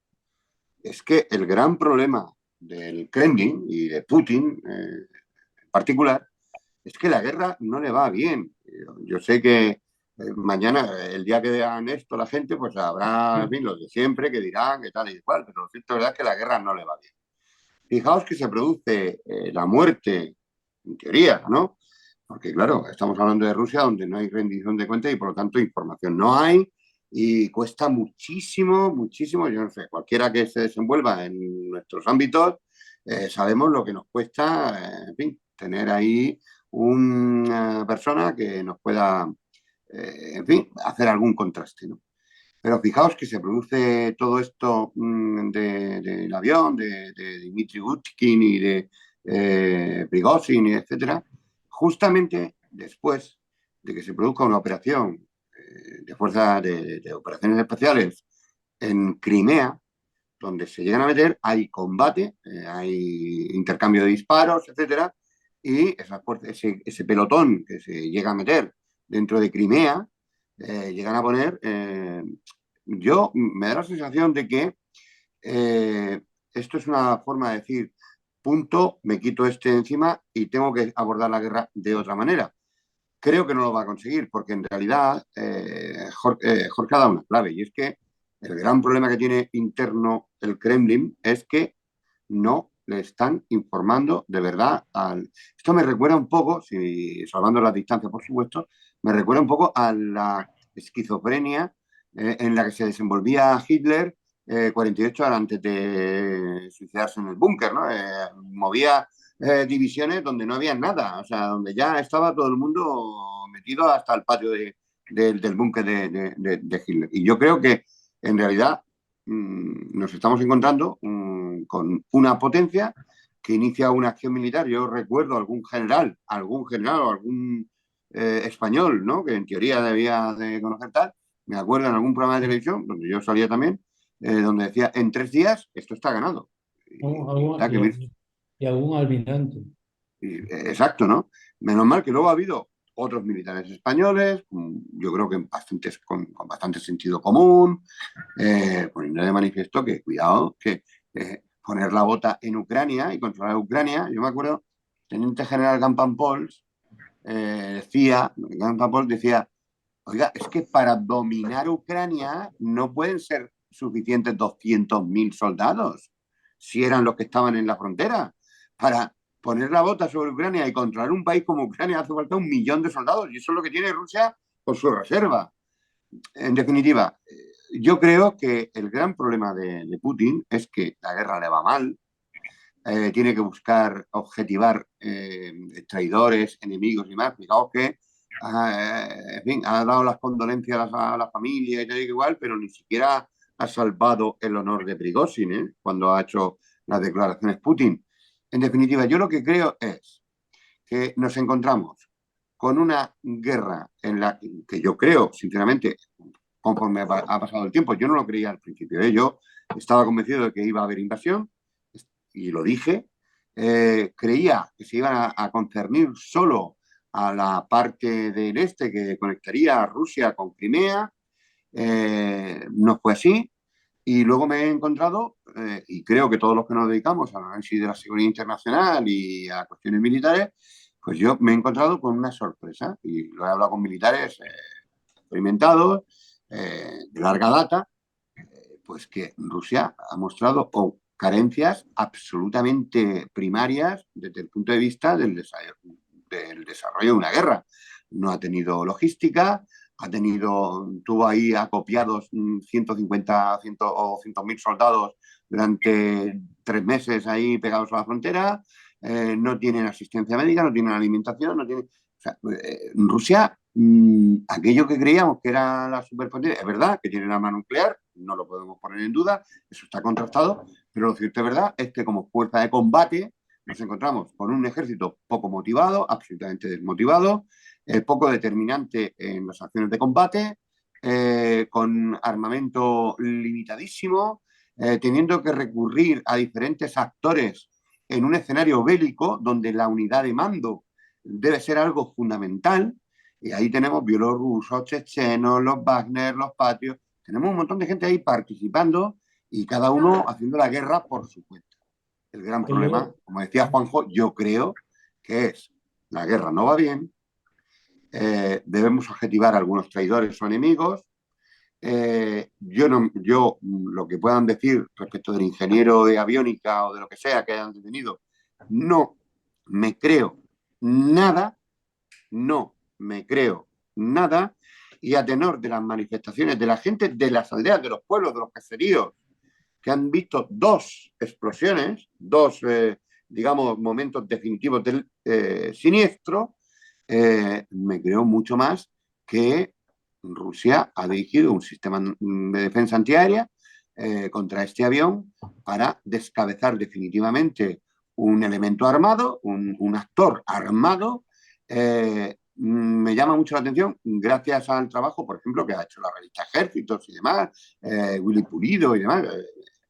Es que el gran problema del Kremlin y de Putin en particular es que la guerra no le va bien. Yo sé que mañana, el día que vean esto la gente, pues habrá, en fin, los de siempre que dirán que tal y cual, pero lo cierto es que la guerra no le va bien. Fijaos que se produce la muerte, en teoría, ¿no? Porque claro, estamos hablando de Rusia donde no hay rendición de cuentas y por lo tanto información no hay y cuesta muchísimo, muchísimo, yo no sé, cualquiera que se desenvuelva en nuestros ámbitos, sabemos lo que nos cuesta, en fin, tener ahí una persona que nos pueda, en fin, hacer algún contraste, ¿no? Pero fijaos que se produce todo esto del avión, de Dmitry Gutkin y de Prigozhin, etcétera, justamente después de que se produzca una operación de fuerza de operaciones especiales en Crimea, donde se llegan a meter, hay combate, hay intercambio de disparos, etcétera, y ese pelotón que se llega a meter dentro de Crimea, llegan a poner, yo me da la sensación de que esto es una forma de decir, punto, me quito este encima y tengo que abordar la guerra de otra manera. Creo que no lo va a conseguir, porque en realidad Jorge ha dado una clave, y es que el gran problema que tiene interno el Kremlin es que no le están informando de verdad al... Esto me recuerda un poco, si salvando las distancias, por supuesto, me recuerda un poco a la esquizofrenia en la que se desenvolvía Hitler 48 horas antes de suicidarse en el búnker, ¿no? Movía divisiones donde no había nada, o sea, donde ya estaba todo el mundo metido hasta el patio del búnker de Hitler. Y yo creo que en realidad nos estamos encontrando con una potencia que inicia una acción militar. Yo recuerdo algún general o algún español, ¿no? Que en teoría debía de conocer tal. Me acuerdo en algún programa de televisión, donde yo salía también, donde decía, en 3 días esto está ganado. Algún- y algún almirante. Exacto, ¿no? Menos mal que luego ha habido otros militares españoles, yo creo que con bastante sentido común, poniendo de manifiesto que, cuidado, que poner la bota en Ucrania y controlar Ucrania, yo me acuerdo, Teniente General Gampan-Pols decía, oiga, es que para dominar Ucrania no pueden ser suficientes 200.000 soldados, si eran los que estaban en la frontera. Para poner la bota sobre Ucrania y controlar un país como Ucrania hace falta 1 millón de soldados, y eso es lo que tiene Rusia con su reserva. En definitiva, yo creo que el gran problema de Putin es que la guerra le va mal, tiene que buscar objetivar traidores, enemigos y más. Fijaos que en fin, ha dado las condolencias a la familia y tal y igual, pero ni siquiera ha salvado el honor de Prigozhin, cuando ha hecho las declaraciones Putin. En definitiva, yo lo que creo es que nos encontramos con una guerra en la que yo creo, sinceramente, conforme ha pasado el tiempo, yo no lo creía al principio, yo estaba convencido de que iba a haber invasión, y lo dije, creía que se iban a concernir solo a la parte del este que conectaría a Rusia con Crimea, no fue así, y luego me he encontrado, y creo que todos los que nos dedicamos al análisis de la seguridad internacional y a cuestiones militares, pues yo me he encontrado con una sorpresa, y lo he hablado con militares experimentados, de larga data, pues que Rusia ha mostrado carencias absolutamente primarias desde el punto de vista del desarrollo de una guerra. No ha tenido logística, tuvo ahí acopiados 150 o 100.000 soldados durante 3 meses ahí pegados a la frontera, no tienen asistencia médica, no tienen alimentación, no tienen... O sea, Rusia, aquello que creíamos que era la superpotencia, es verdad que tiene arma nuclear, no lo podemos poner en duda, eso está contrastado, pero lo cierto es verdad es que como fuerza de combate nos encontramos con un ejército poco motivado, absolutamente desmotivado, poco determinante en las acciones de combate, con armamento limitadísimo, teniendo que recurrir a diferentes actores en un escenario bélico donde la unidad de mando debe ser algo fundamental. Y ahí tenemos bielorrusos, chechenos, los Wagner, los patrios. Tenemos un montón de gente ahí participando y cada uno haciendo la guerra por su cuenta. El gran problema, como decía Juanjo, yo creo que es la guerra no va bien, debemos adjetivar a algunos traidores o enemigos. Yo lo que puedan decir respecto del ingeniero de aviónica o de lo que sea que hayan detenido, no me creo nada, no me creo nada, y a tenor de las manifestaciones de la gente de las aldeas, de los pueblos, de los caseríos, que han visto 2 explosiones, 2, digamos, momentos definitivos del siniestro, me creo mucho más que Rusia ha dirigido un sistema de defensa antiaérea contra este avión para descabezar definitivamente un elemento armado, un actor armado. Me llama mucho la atención, gracias al trabajo, por ejemplo, que ha hecho la revista Ejércitos y demás, Willy Pulido y demás.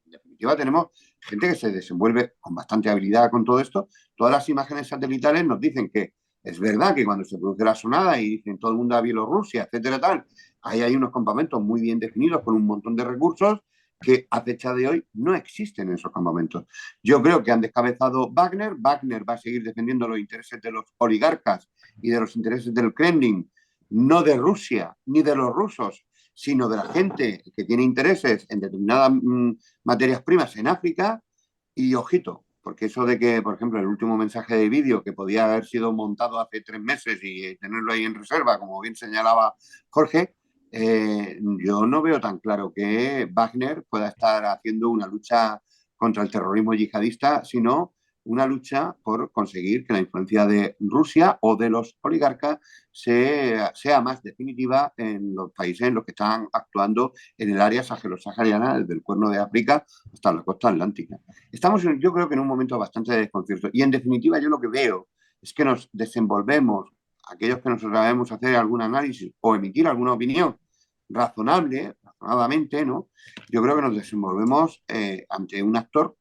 En definitiva, tenemos gente que se desenvuelve con bastante habilidad con todo esto. Todas las imágenes satelitales nos dicen que es verdad que cuando se produce la sonada y dicen todo el mundo a Bielorrusia, etcétera, tal, ahí hay unos campamentos muy bien definidos con un montón de recursos que a fecha de hoy no existen en esos campamentos. Yo creo que han descabezado Wagner. Wagner va a seguir defendiendo los intereses de los oligarcas y de los intereses del Kremlin, no de Rusia ni de los rusos, sino de la gente que tiene intereses en determinadas materias primas en África. Y ojito, porque eso de que, por ejemplo, el último mensaje de vídeo que podía haber sido montado hace 3 meses y tenerlo ahí en reserva, como bien señalaba Jorge, yo no veo tan claro que Wagner pueda estar haciendo una lucha contra el terrorismo yihadista, sino una lucha por conseguir que la influencia de Rusia o de los oligarcas sea más definitiva en los países en los que están actuando en el área sahelo-sahariana, desde el Cuerno de África hasta la costa atlántica. Estamos, yo creo que en un momento bastante de desconcierto. Y en definitiva, yo lo que veo es que nos desenvolvemos, aquellos que nos sabemos hacer algún análisis o emitir alguna opinión razonadamente, ¿no? Yo creo que nos desenvolvemos ante un actor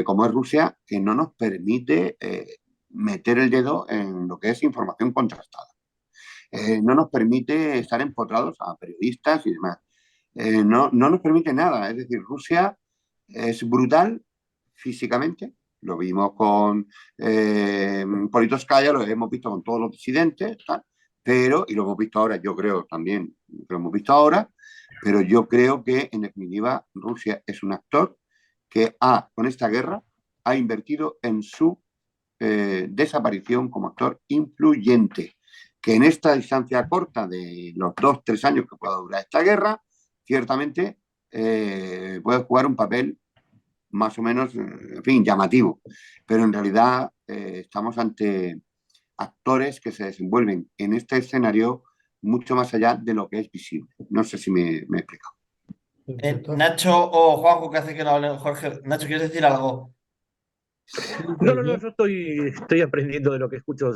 como es Rusia, que no nos permite meter el dedo en lo que es información contrastada. No nos permite estar empotrados a periodistas y demás. No nos permite nada. Es decir, Rusia es brutal físicamente. Lo vimos con Politoskaya, lo hemos visto con todos los disidentes, tal, pero, y lo hemos visto ahora, yo creo también, lo hemos visto ahora, pero yo creo que en definitiva Rusia es un actor que con esta guerra ha invertido en su desaparición como actor influyente, que en esta distancia corta de los 2-3 años que pueda durar esta guerra, ciertamente puede jugar un papel más o menos, en fin, llamativo, pero en realidad estamos ante actores que se desenvuelven en este escenario mucho más allá de lo que es visible. No sé si me he explicado. Nacho o Juanjo, que hace que no hable Jorge. Nacho, ¿quieres decir algo? No, yo estoy aprendiendo de lo que escucho.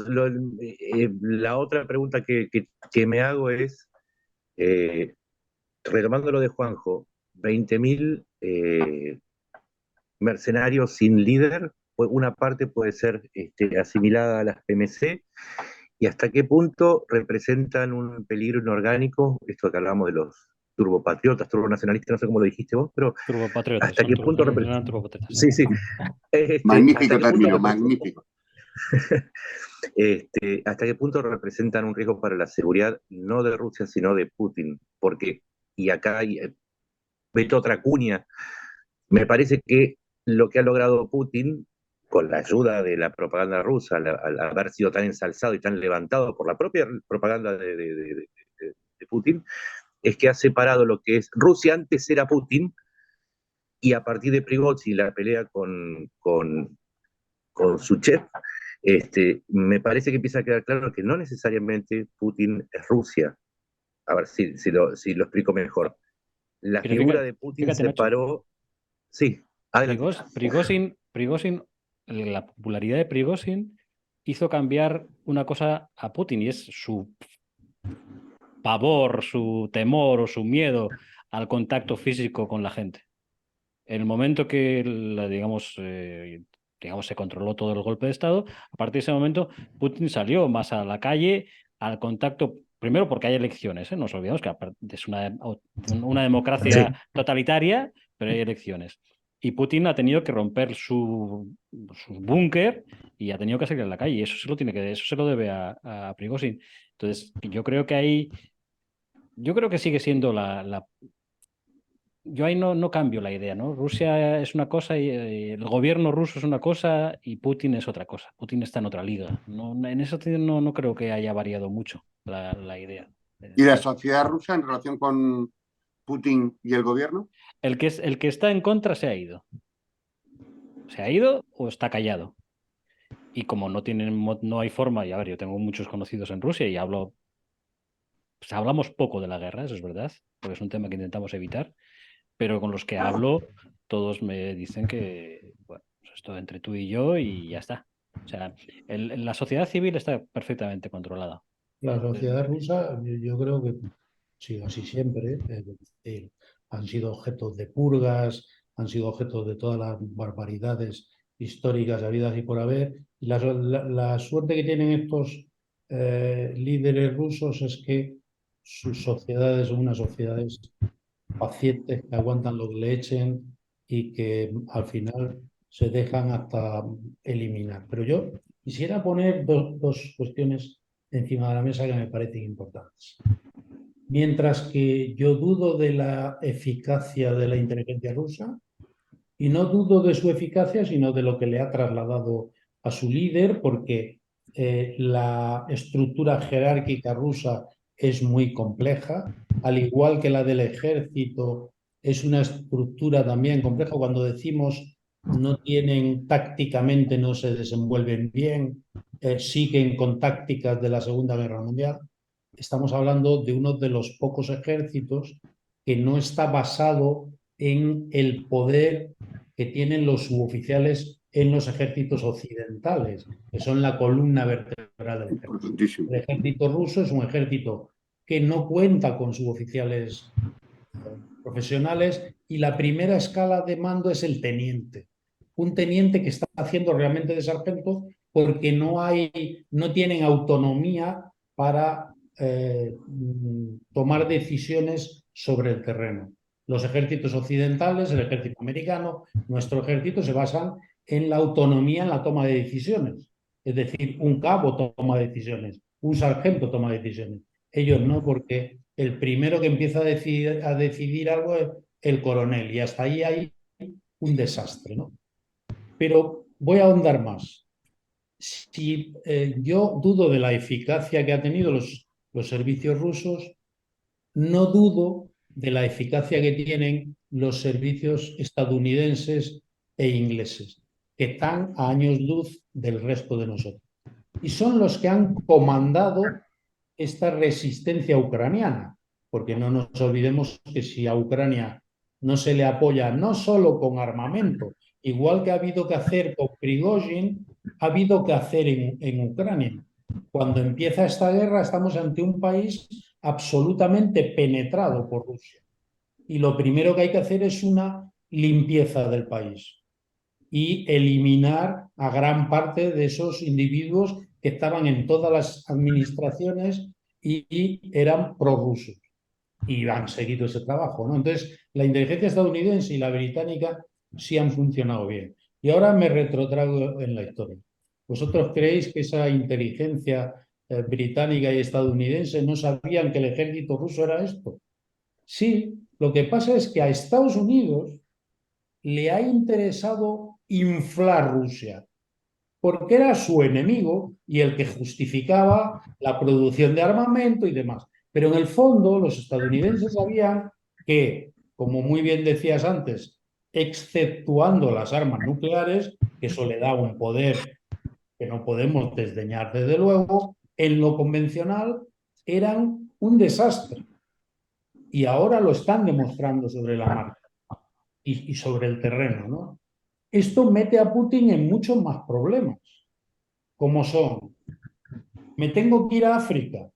La otra pregunta que me hago es, retomando lo de Juanjo, 20.000 mercenarios sin líder, una parte puede ser asimilada a las PMC, y hasta qué punto representan un peligro inorgánico, esto que hablamos de los turbopatriotas, turbonacionalistas, no sé cómo lo dijiste vos, pero Turbopatriotas, hasta qué punto representan... turbopatriotas. Sí. Magnífico término, magnífico. ¿Hasta qué punto representan un riesgo para la seguridad no de Rusia, sino de Putin? Porque, y acá meto otra cuña, me parece que lo que ha logrado Putin con la ayuda de la propaganda rusa, al haber sido tan ensalzado y tan levantado por la propia propaganda de Putin, es que ha separado lo que es Rusia. Antes era Putin, y a partir de Prigozhin, la pelea con Suchev, me parece que empieza a quedar claro que no necesariamente Putin es Rusia. A ver si lo explico mejor. La Pero figura de Putin fíjate, Nacho, separó. Sí, adelante. Prigozhin, la popularidad de Prigozhin hizo cambiar una cosa a Putin, y es su pavor, su temor o su miedo al contacto físico con la gente. En el momento que, digamos, se controló todo el golpe de Estado, a partir de ese momento Putin salió más a la calle, al contacto, primero porque hay elecciones, ¿eh? No nos olvidemos que es una democracia totalitaria, pero hay elecciones. Y Putin ha tenido que romper su búnker y ha tenido que salir a la calle. Y eso se lo debe a Prigozhin. Entonces, yo creo que sigue siendo yo ahí no cambio la idea, ¿no? Rusia es una cosa y el gobierno ruso es una cosa y Putin es otra cosa. Putin está en otra liga. No, en eso no creo que haya variado mucho la idea. ¿Y la sociedad rusa en relación con Putin y el gobierno? El que está en contra se ha ido. Se ha ido o está callado. Y como no hay forma, y a ver, yo tengo muchos conocidos en Rusia y pues hablamos poco de la guerra, eso es verdad, porque es un tema que intentamos evitar, pero con los que hablo, todos me dicen que, bueno, pues esto entre tú y yo y ya está. O sea, la sociedad civil está perfectamente controlada. La sociedad rusa, yo creo que ha sido así siempre. Es decir, han sido objetos de purgas, han sido objetos de todas las barbaridades históricas habidas y por haber. Y la suerte que tienen estos líderes rusos es que sus sociedades son unas sociedades pacientes que aguantan lo que le echen y que al final se dejan hasta eliminar. Pero yo quisiera poner dos cuestiones encima de la mesa que me parecen importantes. Mientras que yo dudo de la eficacia de la inteligencia rusa, y no dudo de su eficacia, sino de lo que le ha trasladado a su líder, porque la estructura jerárquica rusa es muy compleja, al igual que la del ejército, es una estructura también compleja. Cuando decimos no tienen tácticamente, no se desenvuelven bien, siguen con tácticas de la Segunda Guerra Mundial, estamos hablando de uno de los pocos ejércitos que no está basado en el poder que tienen los suboficiales en los ejércitos occidentales, que son la columna vertebral del ejército. Importantísimo. El ejército ruso es un ejército que no cuenta con suboficiales profesionales y la primera escala de mando es el teniente. Un teniente que está haciendo realmente de sargento porque no tienen autonomía para tomar decisiones sobre el terreno. Los ejércitos occidentales, el ejército americano, nuestro ejército se basan en la autonomía en la toma de decisiones. Es decir, un cabo toma decisiones, un sargento toma decisiones. Ellos no, porque el primero que empieza a decidir algo es el coronel y hasta ahí hay un desastre, ¿no? Pero voy a ahondar más. Si yo dudo de la eficacia que han tenido los servicios rusos, no dudo de la eficacia que tienen los servicios estadounidenses e ingleses, que están a años luz del resto de nosotros. Y son los que han comandado esta resistencia ucraniana, porque no nos olvidemos que si a Ucrania no se le apoya no solo con armamento, igual que ha habido que hacer con Prigozhin, ha habido que hacer en Ucrania. Cuando empieza esta guerra estamos ante un país absolutamente penetrado por Rusia. Y lo primero que hay que hacer es una limpieza del país y eliminar a gran parte de esos individuos que estaban en todas las administraciones y eran prorrusos. Y han seguido ese trabajo, ¿no? Entonces, la inteligencia estadounidense y la británica sí han funcionado bien. Y ahora me retrotraigo en la historia. ¿Vosotros creéis que esa inteligencia británica y estadounidense no sabían que el ejército ruso era esto? Sí, lo que pasa es que a Estados Unidos le ha interesado inflar Rusia, porque era su enemigo y el que justificaba la producción de armamento y demás. Pero en el fondo los estadounidenses sabían que, como muy bien decías antes, exceptuando las armas nucleares, que eso le da un poder que no podemos desdeñar desde luego, en lo convencional eran un desastre. Y ahora lo están demostrando sobre la marcha y sobre el terreno, ¿no? Esto mete a Putin en muchos más problemas, como son, me tengo que ir a África.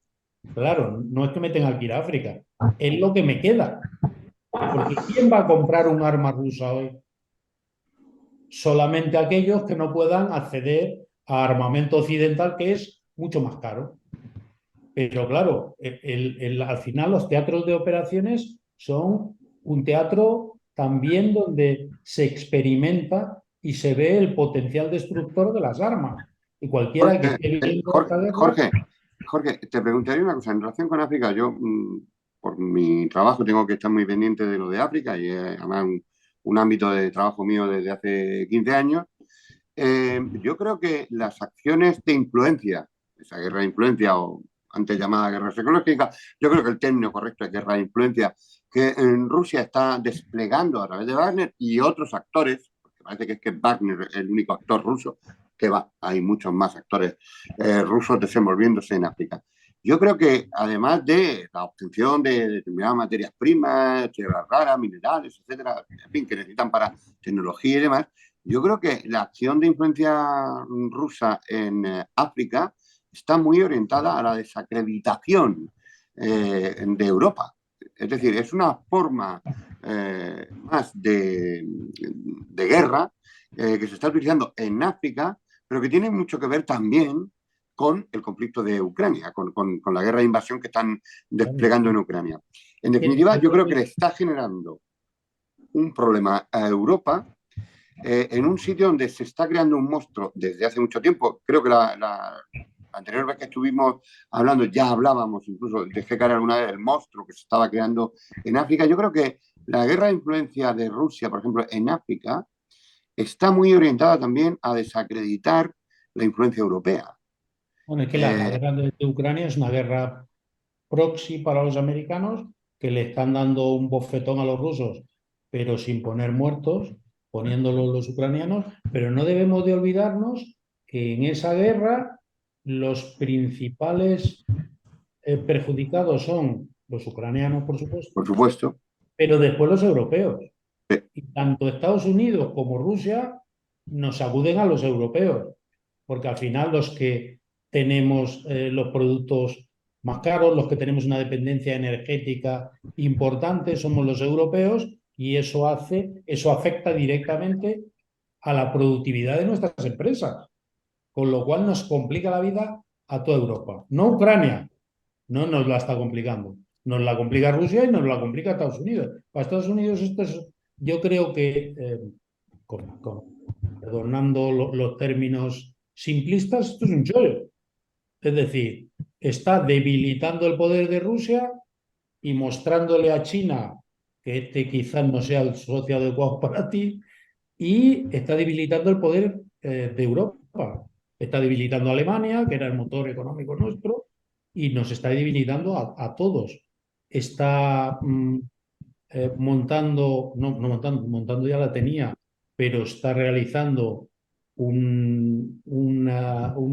Claro, no es que me tenga que ir a África, es lo que me queda. Porque ¿quién va a comprar un arma rusa hoy? Solamente aquellos que no puedan acceder a armamento occidental, que es mucho más caro. Pero claro, al final los teatros de operaciones son un teatro también donde se experimenta y se ve el potencial destructor de las armas. Y cualquiera que esté viviendo esta guerra... Jorge, te preguntaría una cosa. En relación con África, yo por mi trabajo tengo que estar muy pendiente de lo de África y además un ámbito de trabajo mío desde hace 15 años. Yo creo que las acciones de influencia, esa guerra de influencia o antes llamada guerra psicológica, yo creo que el término correcto es guerra de influencia, que en Rusia está desplegando a través de Wagner y otros actores, porque parece que Wagner es el único actor ruso, que va, hay muchos más actores rusos desenvolviéndose en África. Yo creo que además de la obtención de determinadas materias primas, tierras raras, minerales, etcétera, en fin, que necesitan para tecnología y demás, yo creo que la acción de influencia rusa en África está muy orientada a la desacreditación de Europa. Es decir, es una forma más de guerra que se está utilizando en África, pero que tiene mucho que ver también con el conflicto de Ucrania, con la guerra de invasión que están desplegando en Ucrania. En definitiva, yo creo que le está generando un problema a Europa en un sitio donde se está creando un monstruo desde hace mucho tiempo. Creo que la anterior vez que estuvimos hablando ya hablábamos, incluso dejé caer alguna vez del monstruo que se estaba creando en África. Yo creo que la guerra de influencia de Rusia, por ejemplo, en África, está muy orientada también a desacreditar la influencia europea. Bueno, es que la guerra de Ucrania es una guerra proxy para los americanos que le están dando un bofetón a los rusos, pero sin poner muertos, poniéndolo los ucranianos. Pero no debemos de olvidarnos que en esa guerra los principales perjudicados son los ucranianos, por supuesto, Por supuesto. pero después los europeos. Sí. Y tanto Estados Unidos como Rusia nos acuden a los europeos, porque al final los que tenemos los productos más caros, los que tenemos una dependencia energética importante, somos los europeos, y eso afecta directamente a la productividad de nuestras empresas, con lo cual nos complica la vida a toda Europa. No Ucrania, no nos la está complicando. Nos la complica Rusia y nos la complica Estados Unidos. Para Estados Unidos esto es, yo creo que, perdonando los términos simplistas, esto es un chollo. Es decir, está debilitando el poder de Rusia y mostrándole a China que este quizás no sea el socio adecuado para ti, y está debilitando el poder de Europa. Está debilitando a Alemania, que era el motor económico nuestro, y nos está debilitando a todos. Está montando, montando ya la tenía, pero está realizando un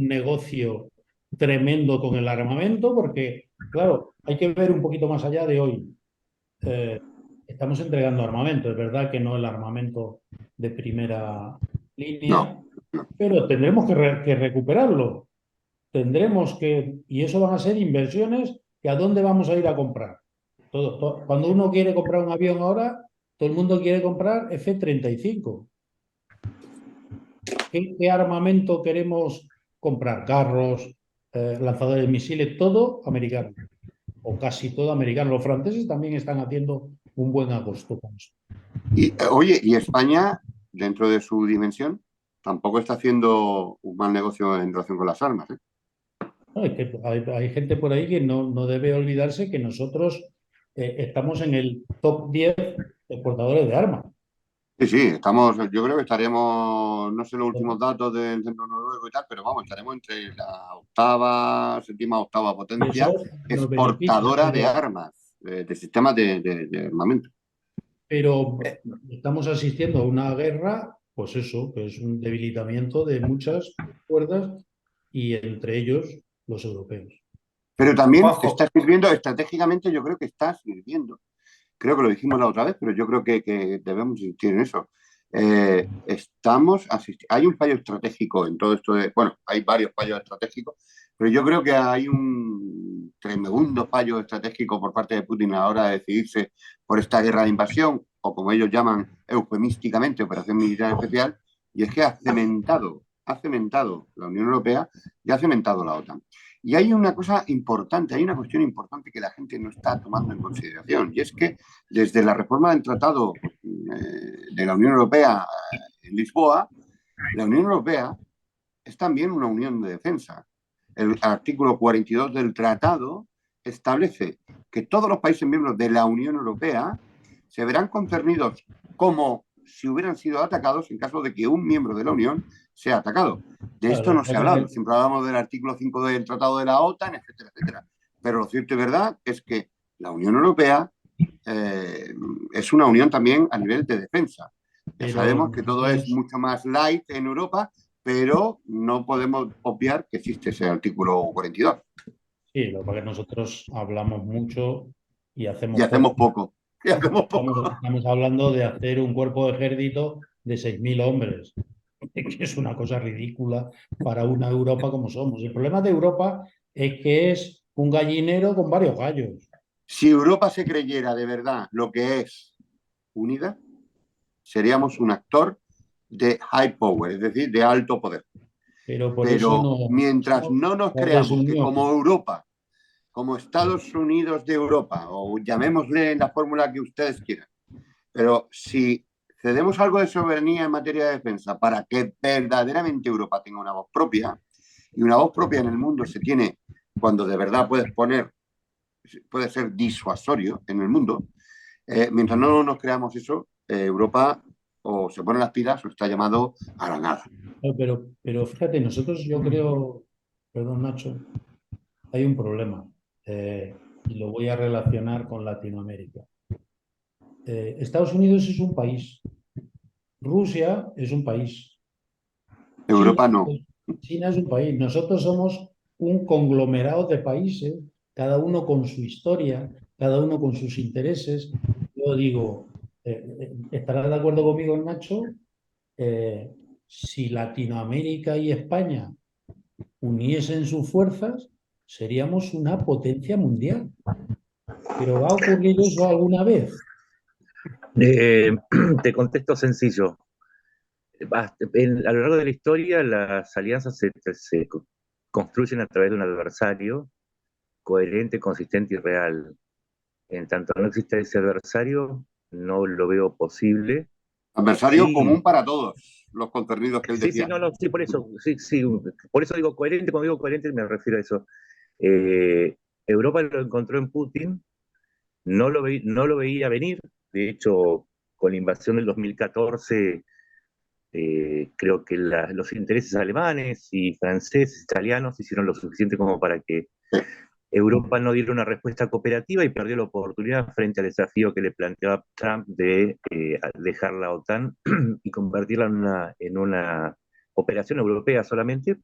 negocio tremendo con el armamento, porque, claro, hay que ver un poquito más allá de hoy. Estamos entregando armamento, es verdad que no el armamento de primera línea, No. pero tendremos que recuperarlo. Tendremos que, y eso van a ser inversiones que a dónde vamos a ir a comprar. Cuando uno quiere comprar un avión ahora, todo el mundo quiere comprar F-35. ¿Qué armamento queremos comprar? Carros, lanzadores de misiles, todo americano, o casi todo americano. Los franceses también están haciendo un buen agosto con eso. Y, oye, y España, dentro de su dimensión, tampoco está haciendo un mal negocio en relación con las armas, ¿eh? Hay gente por ahí que no debe olvidarse que nosotros estamos en el top 10 exportadores de armas. Sí, sí, yo creo que estaremos, no sé los últimos datos del centro noruego y tal, pero vamos, estaremos entre la séptima, octava Y eso potencia nos beneficia, exportadora de armas, de sistemas de armamento. pero Eh, estamos asistiendo a una guerra, pues eso, que es un debilitamiento de muchas fuerzas y entre ellos los europeos. Pero también está Juanjo, sirviendo estratégicamente, yo creo que está sirviendo. Creo que lo dijimos la otra vez, pero yo creo que debemos insistir en eso. Hay un fallo estratégico en todo esto bueno, hay varios fallos estratégicos, pero yo creo que hay un tremendo fallo estratégico por parte de Putin a la hora de decidirse por esta guerra de invasión, o como ellos llaman eufemísticamente, operación militar especial, y es que ha cementado la Unión Europea y ha cementado la OTAN. Y hay una cosa importante, hay una cuestión importante que la gente no está tomando en consideración, y es que desde la reforma del Tratado de la Unión Europea en Lisboa, la Unión Europea es también una unión de defensa. El artículo 42 del tratado establece que todos los países miembros de la Unión Europea se verán concernidos como si hubieran sido atacados en caso de que un miembro de la Unión sea atacado. De esto Claro, no se ha hablado. Siempre hablamos del artículo 5 del Tratado de la OTAN, etcétera, etcétera. Pero lo cierto y verdad es que la Unión Europea es una unión también a nivel de defensa. Ya pero sabemos que todo es nosotros, mucho más light en Europa, pero no podemos obviar que existe ese artículo 42. sí, lo que pasa es que nosotros hablamos mucho y Y hacemos hacemos poco. poco. Y hacemos poco. Estamos hablando de hacer un cuerpo de ejército de 6.000 hombres, que es una cosa ridícula para una Europa como somos. El problema de Europa es que es un gallinero con varios gallos. Si Europa se creyera de verdad lo que es unida, seríamos un actor de high power, es decir, de alto poder. Pero por eso Pero no, mientras no nos nos creamos que desunió. como Europa, como Estados Unidos de Europa, o llamémosle en la fórmula que ustedes quieran, pero si cedemos algo de soberanía en materia de defensa para que verdaderamente Europa tenga una voz propia, y una voz propia en el mundo se tiene cuando de verdad puede ser disuasorio en el mundo, mientras no nos creamos eso, Europa o se pone las pilas o está llamado a la nada. No, pero fíjate, nosotros yo creo, perdón Nacho, hay un problema y lo voy a relacionar con Latinoamérica. Estados Unidos es un país, Rusia es un país, China, Europa no. China es un país. Nosotros somos un conglomerado de países, cada uno con su historia, cada uno con sus intereses. Yo digo, ¿estarás de acuerdo conmigo, Nacho? Eh, si Latinoamérica y España uniesen sus fuerzas, seríamos una potencia mundial. ¿Pero va a ocurrir eso alguna vez? Eh, Te contesto sencillo. A lo largo de la historia, las alianzas se construyen a través de un adversario coherente, consistente y real. En tanto no existe ese adversario, no lo veo posible. Adversario común Sí, para todos los concernidos que él sí, sí, decía. no, no, sí, por eso, sí, sí, por eso digo coherente, cuando digo coherente me refiero a eso. Europa lo encontró en Putin, no lo veía venir, de hecho, con la invasión del 2014, creo que los intereses alemanes y franceses, italianos hicieron lo suficiente como para que Europa no diera una respuesta cooperativa y perdió la oportunidad frente al desafío que le planteaba Trump de dejar la OTAN y convertirla en una operación europea solamente.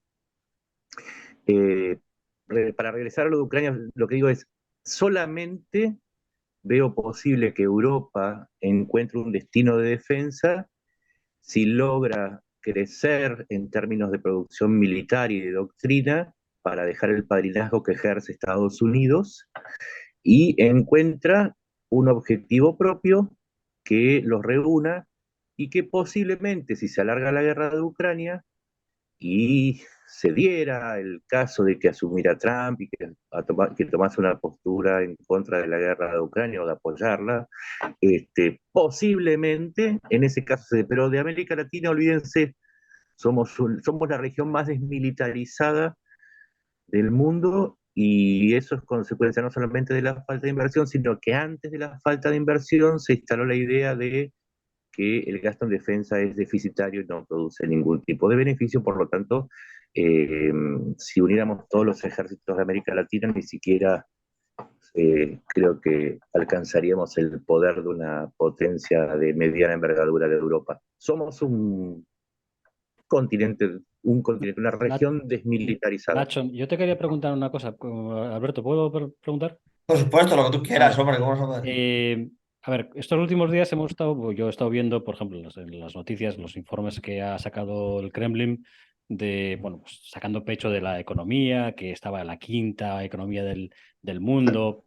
Eh, para regresar a lo de Ucrania, lo que digo es, solamente veo posible que Europa encuentre un destino de defensa si logra crecer en términos de producción militar y de doctrina para dejar el padrinazgo que ejerce Estados Unidos y encuentra un objetivo propio que los reúna y que posiblemente, si se alarga la guerra de Ucrania y se diera el caso de que asumiera Trump y que tomase una postura en contra de la guerra de Ucrania o de apoyarla, posiblemente en ese caso, pero de América Latina, olvídense, somos la región más desmilitarizada del mundo y eso es consecuencia no solamente de la falta de inversión, sino que antes de la falta de inversión se instaló la idea de que el gasto en defensa es deficitario y no produce ningún tipo de beneficio. Por lo tanto, si uniéramos todos los ejércitos de América Latina, ni siquiera creo que alcanzaríamos el poder de una potencia de mediana envergadura de Europa. Somos una región desmilitarizada. Nacho, yo te quería preguntar una cosa. Alberto, ¿puedo preguntar? Por supuesto, lo que tú quieras, Vale. hombre, ¿cómo se puede? A ver, estos últimos días yo he estado viendo, por ejemplo, en las noticias, los informes que ha sacado el Kremlin bueno, pues sacando pecho de la economía, que estaba en la quinta economía del mundo,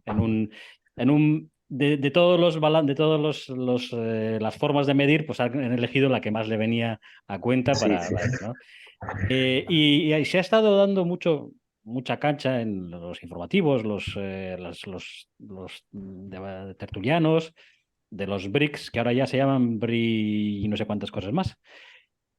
de todos de todos las formas de medir, pues han elegido la que más le venía a cuenta Sí, para, sí. ¿no? Y ahí se ha estado dando mucha cancha en los informativos, los tertulianos, de los BRICS, que ahora ya se llaman BRI y no sé cuántas cosas más.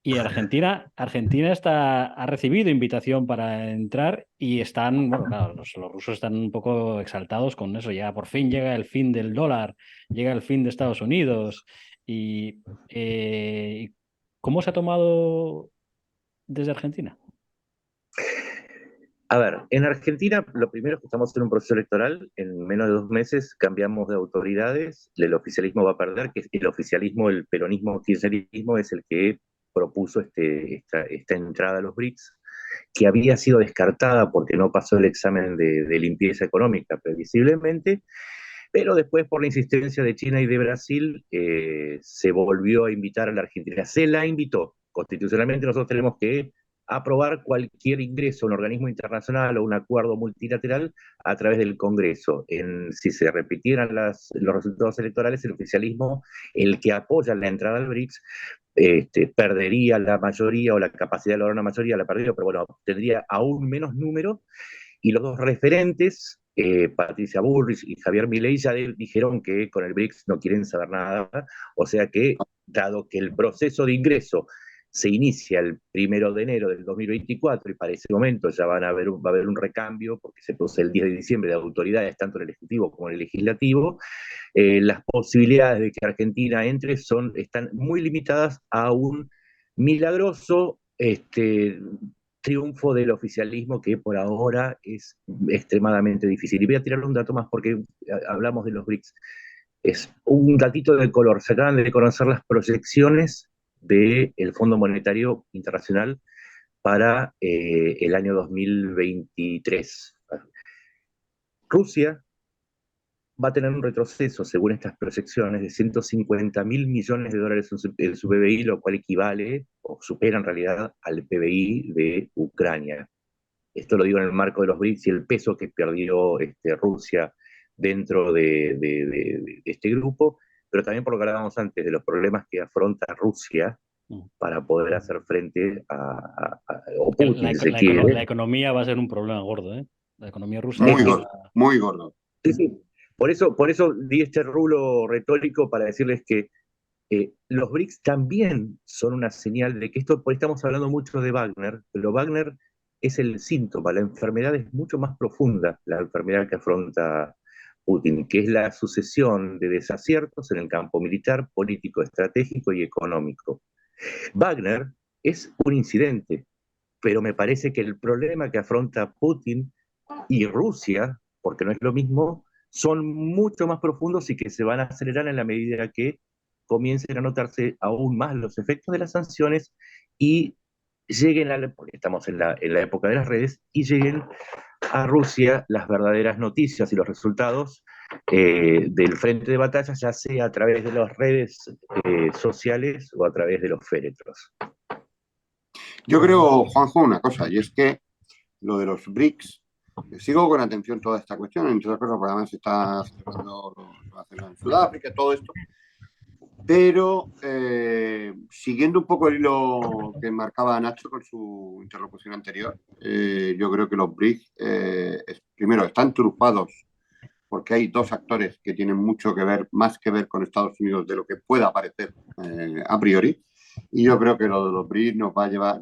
Y Argentina ha recibido invitación para entrar y bueno, claro, los rusos están un poco exaltados con eso. Ya por fin llega el fin del dólar, llega el fin de Estados Unidos. Y ¿cómo se ha tomado desde Argentina? A ver, en Argentina lo primero es que estamos en un proceso electoral, en menos de 2 meses cambiamos de autoridades, el oficialismo va a perder, que el oficialismo, el peronismo, kirchnerismo es el que propuso esta entrada a los BRICS, que había sido descartada porque no pasó el examen de limpieza económica previsiblemente, pero después por la insistencia de China y de Brasil se volvió a invitar a la Argentina, se la invitó. Constitucionalmente nosotros tenemos que aprobar cualquier ingreso a un organismo internacional o un acuerdo multilateral a través del Congreso. Si se repitieran los resultados electorales, el oficialismo, el que apoya la entrada al BRICS, perdería la mayoría o la capacidad de lograr una mayoría, la perdería, pero bueno, tendría aún menos número. Y los dos referentes, Patricia Bullrich y Javier Milei, ya dijeron que con el BRICS no quieren saber nada. O sea que, dado que el proceso de ingreso se inicia el 1 de enero del 2024 y para ese momento ya va a haber un recambio porque se produce el 10 de diciembre de autoridades tanto en el Ejecutivo como en el Legislativo, las posibilidades de que Argentina entre están muy limitadas a un milagroso triunfo del oficialismo que por ahora es extremadamente difícil. Y voy a tirar un dato más porque hablamos de los BRICS. Es un datito de color. Se acaban de conocer las proyecciones del Fondo Monetario Internacional para el año 2023. Rusia va a tener un retroceso, según estas proyecciones, de 150.000 millones de dólares en su PBI, lo cual equivale o supera en realidad al PBI de Ucrania. Esto lo digo en el marco de los BRICS y el peso que perdió Rusia dentro de este grupo, pero también por lo que hablábamos antes, de los problemas que afronta Rusia para poder hacer frente o Putin, La, si se la, quiere. la economía va a ser un problema gordo, ¿eh? La economía rusa Muy Sí, gordo, muy gordo. sí, sí. Por eso di este rulo retórico para decirles que los BRICS también son una señal de que estamos hablando mucho de Wagner, pero Wagner es el síntoma, la enfermedad es mucho más profunda, la enfermedad que afronta Putin, que es la sucesión de desaciertos en el campo militar, político, estratégico y económico. Wagner es un incidente, pero me parece que el problema que afronta Putin y Rusia, porque no es lo mismo, son mucho más profundos y que se van a acelerar en la medida que comiencen a notarse aún más los efectos de las sanciones y lleguen porque estamos en la época de las redes, y lleguen a Rusia las verdaderas noticias y los resultados del frente de batalla, ya sea a través de las redes sociales o a través de los féretros. Yo creo, Juanjo, una cosa, y es que lo de los BRICS, sigo con atención toda esta cuestión, entre otras cosas, porque además se está celebrando en Sudáfrica, todo esto, pero siguiendo un poco el hilo que marcaba Nacho con su interlocución anterior, yo creo que los BRICS, primero, están trufados porque hay dos actores que tienen mucho que ver, más que ver con Estados Unidos de lo que pueda parecer a priori, y yo creo que lo de los BRICS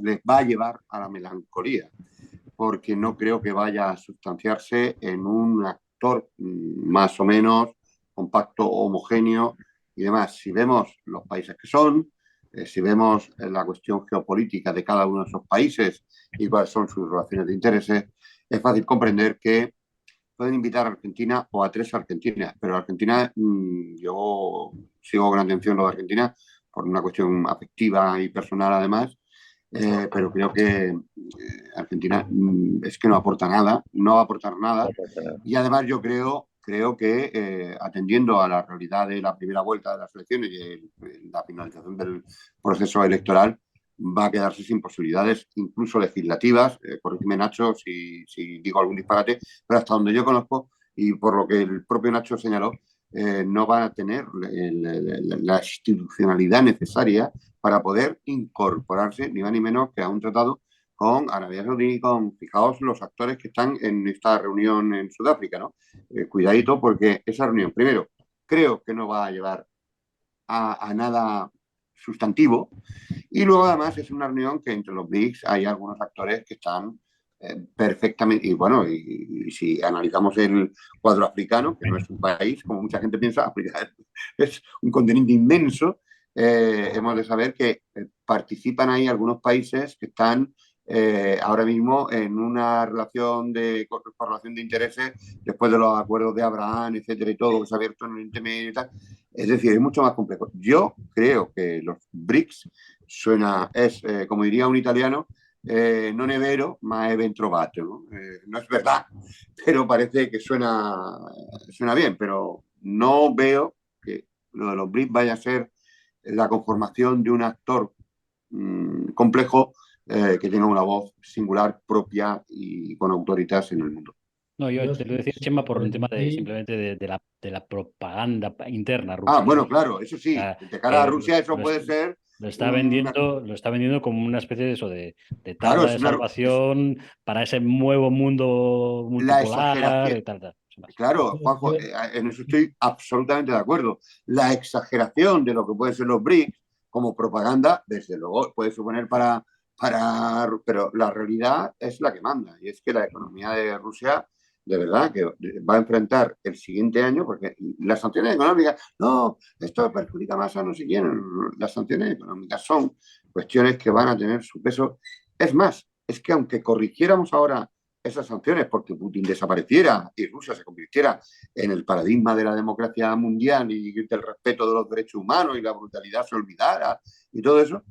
les va a llevar a la melancolía, porque no creo que vaya a sustanciarse en un actor más o menos compacto, homogéneo, y demás, si vemos los países que son, si vemos la cuestión geopolítica de cada uno de esos países y cuáles son sus relaciones de intereses, es fácil comprender que pueden invitar a Argentina o a 3 Argentinas, pero Argentina, yo sigo con atención lo de Argentina por una cuestión afectiva y personal además, pero creo que Argentina es que no aporta nada, no va a aportar nada, y además yo creo que atendiendo a la realidad de la primera vuelta de las elecciones y la finalización del proceso electoral, va a quedarse sin posibilidades, incluso legislativas. Corrígeme, Nacho, si digo algún disparate, pero hasta donde yo conozco y por lo que el propio Nacho señaló, no va a tener la institucionalidad necesaria para poder incorporarse, ni más ni menos que a un tratado con Arabia Saudí, fijaos los actores que están en esta reunión en Sudáfrica, ¿no? Cuidadito, porque esa reunión, primero, creo que no va a llevar a nada sustantivo, y luego además es una reunión que entre los BRICS hay algunos actores que están perfectamente, y bueno, y si analizamos el cuadro africano, que no es un país, como mucha gente piensa, África es un continente inmenso, hemos de saber que participan ahí algunos países que están ahora mismo en una relación de correlación de intereses después de los acuerdos de Abraham, etcétera, y todo que se ha abierto en el Oriente Medio y tal. Es decir, es mucho más complejo. Yo creo que los BRICS como diría un italiano, non è vero, ma è ben trovato, ¿no? No es verdad, pero parece que suena bien, pero no veo que lo de los BRICS vaya a ser la conformación de un actor complejo que tenga una voz singular, propia y con autoridad en el mundo. No, yo Yo, te lo decía, si Chema, me por un tema permitís, simplemente de la propaganda interna Ah, rusa, ¿no? bueno, claro, eso sí, sea, de cara a que Rusia eso lo, puede ser una... lo está vendiendo como una especie de eso, de Claro, tabla de es salvación para ese nuevo mundo la multipolar exageración. y tal, tal. Sin más. Claro, Juanjo, yo- en eso estoy absolutamente de acuerdo. La exageración de lo que pueden ser los BRICS como propaganda, desde luego, puede suponer pero la realidad es la que manda. Y es que la economía de Rusia, de verdad, que va a enfrentar el siguiente año, porque las sanciones económicas, no, esto perjudica más a no sé quién. Las sanciones económicas son cuestiones que van a tener su peso. Es más, es que aunque corrigiéramos ahora esas sanciones porque Putin desapareciera y Rusia se convirtiera en el paradigma de la democracia mundial y del respeto de los derechos humanos y la brutalidad se olvidara y todo eso,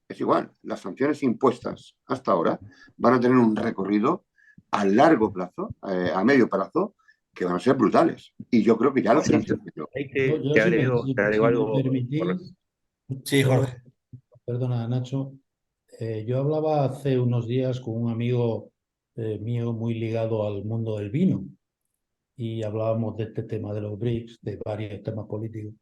es igual. Las sanciones impuestas hasta ahora van a tener un recorrido a largo plazo, a medio plazo, que van a ser brutales. Y yo creo que ya lo están Juancito, siendo. ahí yo te agrego si me algo. permitís, Sí, yo, Jorge. perdona, Nacho, yo hablaba hace unos días con un amigo mío muy ligado al mundo del vino y hablábamos de este tema de los BRICS, de varios temas políticos.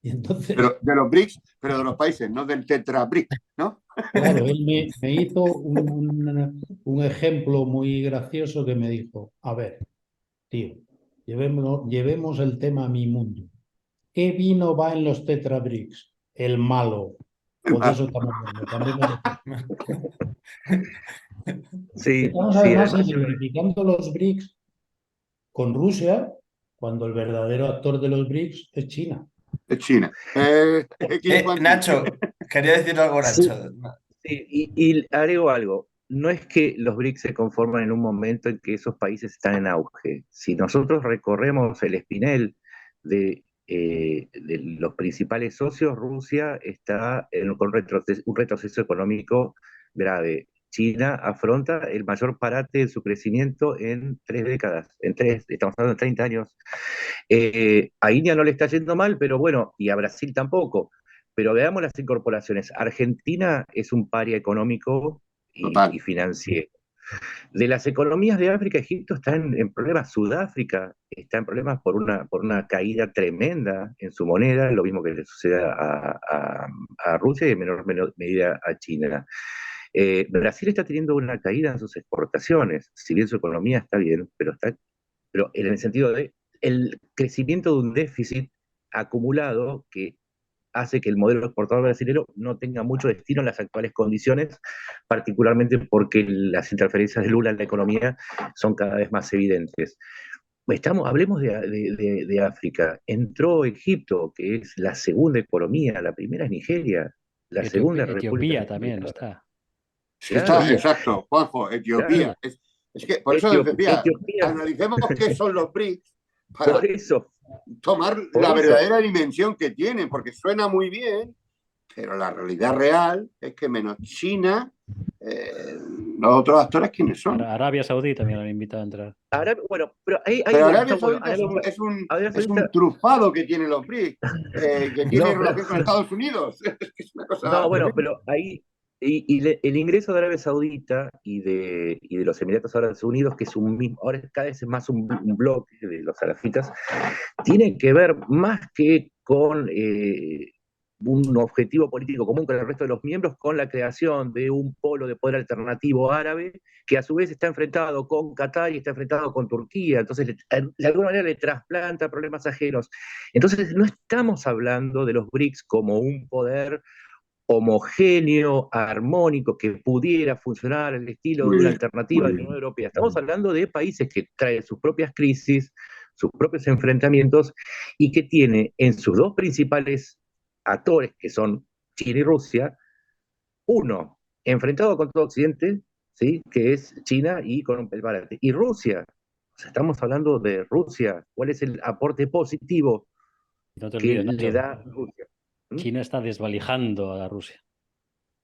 Y entonces, Pero de los BRICS, pero de los países, no del tetra BRIC, ¿no? claro, él me hizo un ejemplo muy gracioso que me dijo, a ver, tío, llevemos el tema a mi mundo. ¿Qué vino va en los Tetra Bricks? El malo. Pues de eso estamos hablando. Cambiemos de tema. Sí, Estamos sí, además además identificando los BRICS con Rusia cuando el verdadero actor de los BRICS es China. Es China. Juanqui. Nacho, quería decir algo, sí, Nacho. sí, y agrego algo. No es que los BRICS se conforman en un momento en que esos países están en auge. Si nosotros recorremos el espinel de los principales socios, Rusia está con un retroceso económico grave. China afronta el mayor parate de su crecimiento en 3 décadas, estamos hablando de 30 años. A India no le está yendo mal, pero bueno, y a Brasil tampoco. Pero veamos las incorporaciones. Argentina es un paria económico y Total. financiero. De las economías de África, Egipto está en problemas, Sudáfrica está en problemas por una caída tremenda en su moneda, lo mismo que le sucede a Rusia y en menor medida a China. Brasil está teniendo una caída en sus exportaciones, si bien su economía está bien, pero en el sentido de el crecimiento de un déficit acumulado que hace que el modelo exportador brasileño no tenga mucho destino en las actuales condiciones, particularmente porque las interferencias de Lula en la economía son cada vez más evidentes. hablemos de África. Entró Egipto, que es la segunda economía, la primera es Nigeria, la segunda República Etiopía también Centroafricana. está. Sí, está, Claro, exacto, Juanjo, claro. Etiopía. Es que por eso decía, Etiopía, analicemos qué son los BRICS por para eso, tomar por la eso. verdadera dimensión que tienen, porque suena muy bien, pero la realidad real es que menos China, los otros actores, ¿quiénes son? Arabia Saudí también lo han invitado a entrar. Bueno, pero ahí Pero bueno, Arabia está bueno. Saudita Arabia es un Saudita, trufado que tiene los BRICS, que tiene no, pero, relación con Estados Unidos. Es una cosa no, bueno, tremenda. pero ahí, el ingreso de Arabia Saudita y de los Emiratos Árabes Unidos, que es ahora cada vez es más un bloque de los salafitas, tiene que ver más que con un objetivo político común con el resto de los miembros, con la creación de un polo de poder alternativo árabe, que a su vez está enfrentado con Qatar y está enfrentado con Turquía, entonces de alguna manera le trasplanta problemas ajenos. Entonces no estamos hablando de los BRICS como un poder homogéneo, armónico, que pudiera funcionar al estilo de Muy una bien, alternativa muy de la bien. Unión Europea. Estamos hablando de países que traen sus propias crisis, sus propios enfrentamientos y que tiene en sus dos principales actores, que son China y Rusia, uno enfrentado con todo Occidente, ¿sí? Que es China y con el barate. Y Rusia, o sea, estamos hablando de Rusia, ¿cuál es el aporte positivo No te que olvides, le Nacho, da Rusia? ¿Mm? China está desvalijando a Rusia.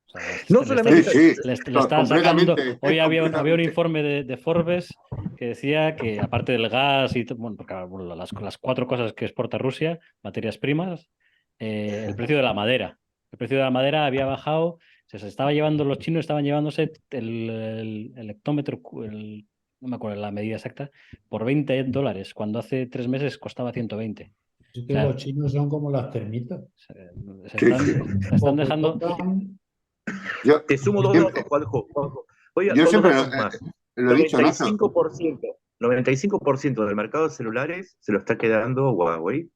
O sea, No Sí, solamente sí, le está sacando. completamente, Hoy había un completamente. informe de Forbes que decía que, aparte del gas y bueno, porque, bueno, las cuatro cosas que exporta Rusia, materias primas, el precio de la madera. El precio de la madera había bajado. Se estaba llevando, los chinos estaban llevándose el hectómetro, no me acuerdo la medida exacta, por $20, cuando hace 3 meses costaba 120. Es O que sea, los chinos son como las termitas. se, se Sí, están, sí. se están Poco dejando. tocan. Yo, Te sumo dos datos, siempre, Juanjo. Voy yo con dos siempre datos más. lo he dicho, Nacho. 95% del mercado de celulares se lo está quedando Huawei.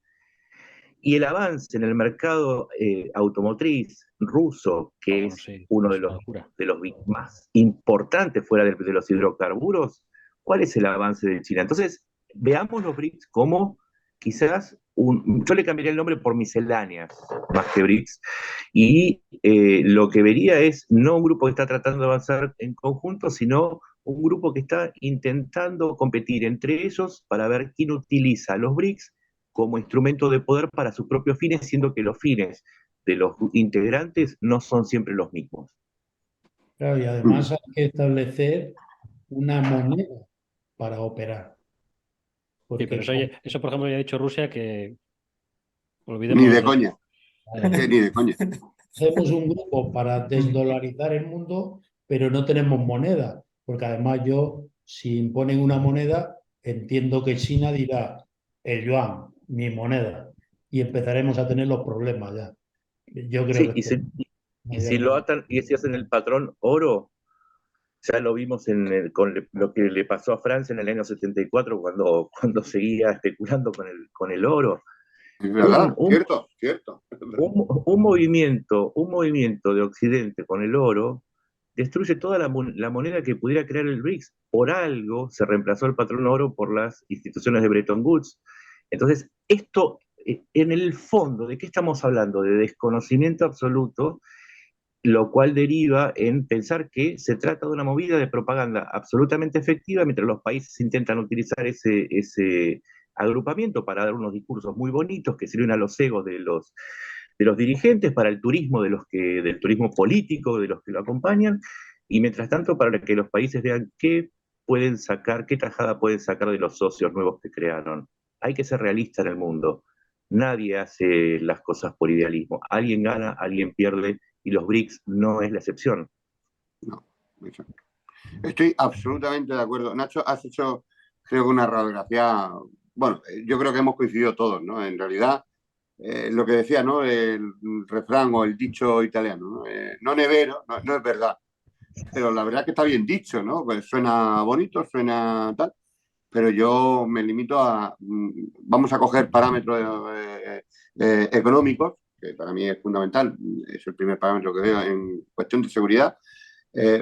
Y el avance en el mercado automotriz ruso, que Oh, es sí, uno es una locura. de los más importantes fuera de los hidrocarburos, ¿cuál es el avance de China? Entonces, veamos los BRICS como quizás yo le cambiaría el nombre por misceláneas más que BRICS, y lo que vería es no un grupo que está tratando de avanzar en conjunto, sino un grupo que está intentando competir entre ellos para ver quién utiliza los BRICS como instrumento de poder para sus propios fines, siendo que los fines de los integrantes no son siempre los mismos. Claro, y además hay que establecer una moneda para operar. Sí, pero Porque eso, por ejemplo, ya ha dicho Rusia que Ni olvidémonos de de eso. coña. Es que ni de coña. hacemos un grupo para desdolarizar el mundo, pero no tenemos moneda. Porque además yo, si imponen una moneda, entiendo que China dirá el yuan, mi moneda. Y empezaremos a tener los problemas ya. Yo creo Sí, que esto y si lo atan y si hacen el patrón oro, ya lo vimos con lo que le pasó a Francia en el año 74 cuando seguía especulando con el oro. Es Un, verdad, un, cierto, cierto. un movimiento de Occidente con el oro destruye toda la moneda que pudiera crear el BRICS. Por algo se reemplazó el patrón oro por las instituciones de Bretton Woods. Entonces, esto, en el fondo, ¿de qué estamos hablando? De desconocimiento absoluto, lo cual deriva en pensar que se trata de una movida de propaganda absolutamente efectiva, mientras los países intentan utilizar ese agrupamiento para dar unos discursos muy bonitos que sirven a los egos de los dirigentes, para el turismo del turismo político de los que lo acompañan, y mientras tanto para que los países vean qué pueden sacar, qué tajada pueden sacar de los socios nuevos que crearon. Hay que ser realista en el mundo. Nadie hace las cosas por idealismo. Alguien gana, alguien pierde, y los BRICS no es la excepción. No, estoy absolutamente de acuerdo. Nacho, has hecho, creo que una radiografía. Bueno, yo creo que hemos coincidido todos, ¿no? En realidad, lo que decía, ¿no? El refrán o el dicho italiano, ¿no? No nevero, no es verdad. Pero la verdad que está bien dicho, ¿no? Pues suena bonito, suena tal. Pero yo me limito a. Vamos a coger parámetros económicos, que para mí es fundamental, es el primer parámetro que veo en cuestión de seguridad.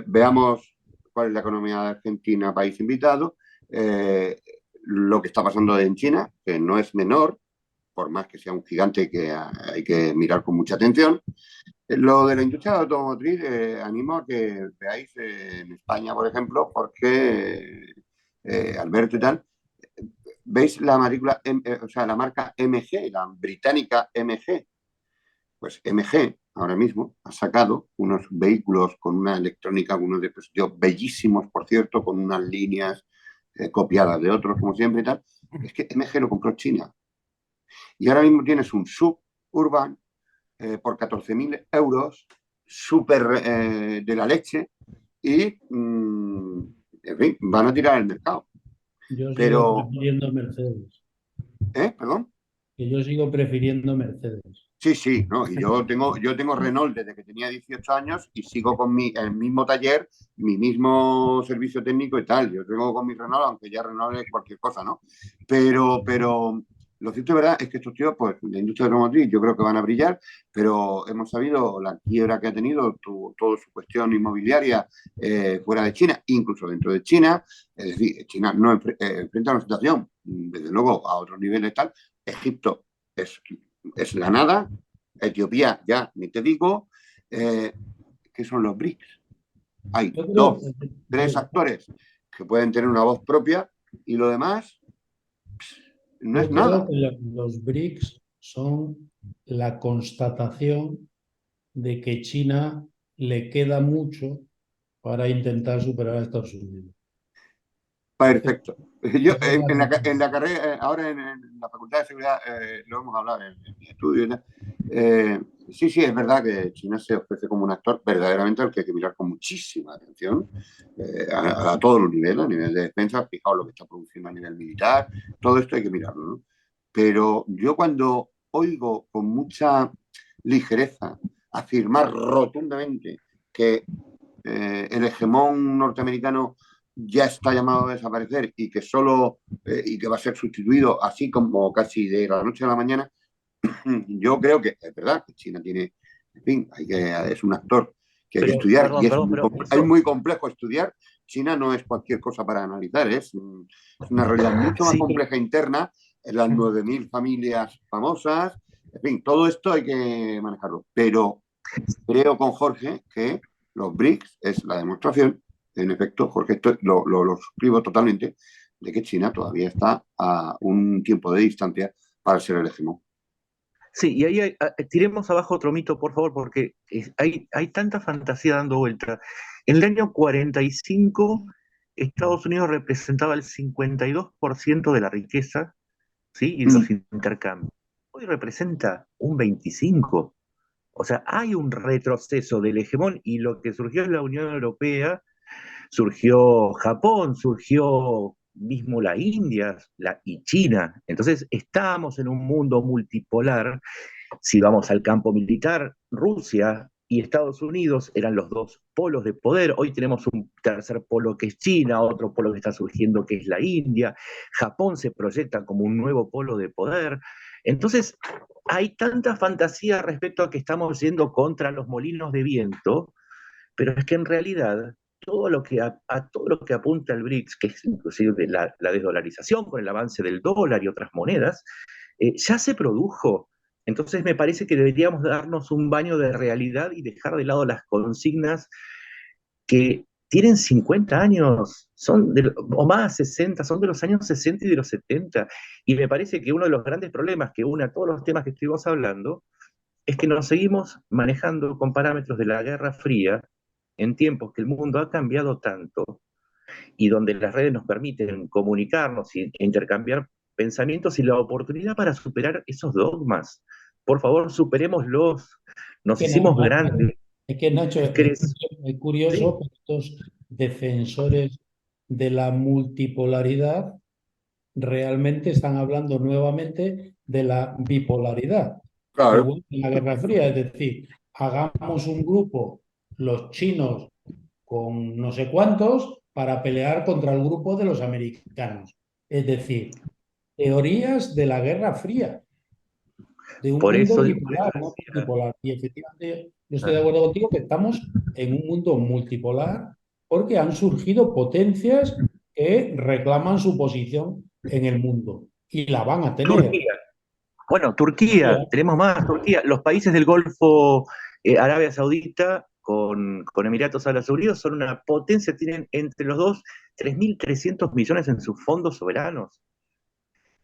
Veamos cuál es la economía de Argentina, país invitado. lo que está pasando en China, que no es menor, por más que sea un gigante que hay que mirar con mucha atención. Lo de la industria automotriz, animo a que veáis en España, por ejemplo, porque Alberto y tal, veis la matrícula, o sea, la marca MG, la británica MG. Pues MG ahora mismo ha sacado unos vehículos con una electrónica, unos dispositivos bellísimos, por cierto, con unas líneas copiadas de otros, como siempre y tal. Es que MG lo compró China. Y ahora mismo tienes un suburban por 14.000 euros, súper de la leche, y en fin, van a tirar el mercado. Yo sigo Pero, prefiriendo Mercedes. ¿Perdón? Que yo sigo prefiriendo Mercedes. Sí, no, y yo tengo Renault desde que tenía 18 años y sigo con el mismo taller, mi mismo servicio técnico y tal. Yo tengo con mi Renault, aunque ya Renault es cualquier cosa, ¿no? Pero lo cierto y verdad es que estos tíos, pues la industria automotriz yo creo que van a brillar, pero hemos sabido la quiebra que ha tenido toda su cuestión inmobiliaria fuera de China, incluso dentro de China. Es decir, China no enfrenta una situación, desde luego, a otros niveles tal. Egipto es la nada. Etiopía, ya ni te digo. ¿Qué son los BRICS? Hay Yo creo dos, tres actores que pueden tener una voz propia y lo demás no es nada. que los BRICS son la constatación de que China le queda mucho para intentar superar a Estados Unidos. Perfecto. Yo Esa es en la carrera, ahora en la Facultad de Seguridad, lo hemos hablado en mi estudio. Sí, es verdad que China se ofrece como un actor verdaderamente al que hay que mirar con muchísima atención, a todos los niveles, a nivel de defensa. Fijaos lo que está produciendo a nivel militar, todo esto hay que mirarlo, ¿no? Pero yo cuando oigo con mucha ligereza afirmar rotundamente que el hegemón norteamericano ya está llamado a desaparecer y que solo y que va a ser sustituido así como casi de la noche a la mañana, yo creo que es verdad que China tiene, en fin, es un actor que hay que estudiar y es muy complejo estudiar. China no es cualquier cosa para analizar, es una realidad mucho más compleja interna, las 9.000 familias famosas, en fin, todo esto hay que manejarlo. Pero creo con Jorge que los BRICS es la demostración, en efecto, Jorge, esto lo suscribo totalmente, de que China todavía está a un tiempo de distancia para ser el hegemón. Sí, y ahí tiremos abajo otro mito, por favor, porque hay tanta fantasía dando vuelta. En el año 45, Estados Unidos representaba el 52% de la riqueza, ¿sí? Y de los intercambios. Hoy representa un 25%. O sea, hay un retroceso del hegemón y lo que surgió en la Unión Europea, surgió Japón, surgió mismo la India y China. Entonces, estamos en un mundo multipolar. Si vamos al campo militar, Rusia y Estados Unidos eran los dos polos de poder. Hoy tenemos un tercer polo que es China, otro polo que está surgiendo que es la India. Japón se proyecta como un nuevo polo de poder. Entonces, hay tanta fantasía respecto a que estamos yendo contra los molinos de viento, pero es que en realidad todo lo que todo lo que apunta el BRICS, que es inclusive la desdolarización con el avance del dólar y otras monedas, ya se produjo. Entonces me parece que deberíamos darnos un baño de realidad y dejar de lado las consignas que tienen 50 años, o más, 60, son de los años 60 y de los 70. Y me parece que uno de los grandes problemas que une a todos los temas que estuvimos hablando es que nos seguimos manejando con parámetros de la Guerra Fría en tiempos que el mundo ha cambiado tanto y donde las redes nos permiten comunicarnos e intercambiar pensamientos y la oportunidad para superar esos dogmas. Por favor, superémoslos. Nos hicimos grandes. Es que, Nacho, es curioso que estos defensores de la multipolaridad realmente están hablando nuevamente de la bipolaridad. Claro. Igual que en la Guerra Fría, es decir, hagamos un grupo, los chinos con no sé cuántos, para pelear contra el grupo de los americanos. Es decir, teorías de la Guerra Fría, de un mundo bipolar, no multipolar. Y efectivamente, yo estoy de acuerdo contigo que estamos en un mundo multipolar porque han surgido potencias que reclaman su posición en el mundo y la van a tener. Turquía. Bueno, Turquía, tenemos más, Turquía. Los países del Golfo, Arabia Saudita con Emiratos Árabes Unidos son una potencia, tienen entre los dos 3.300 millones en sus fondos soberanos.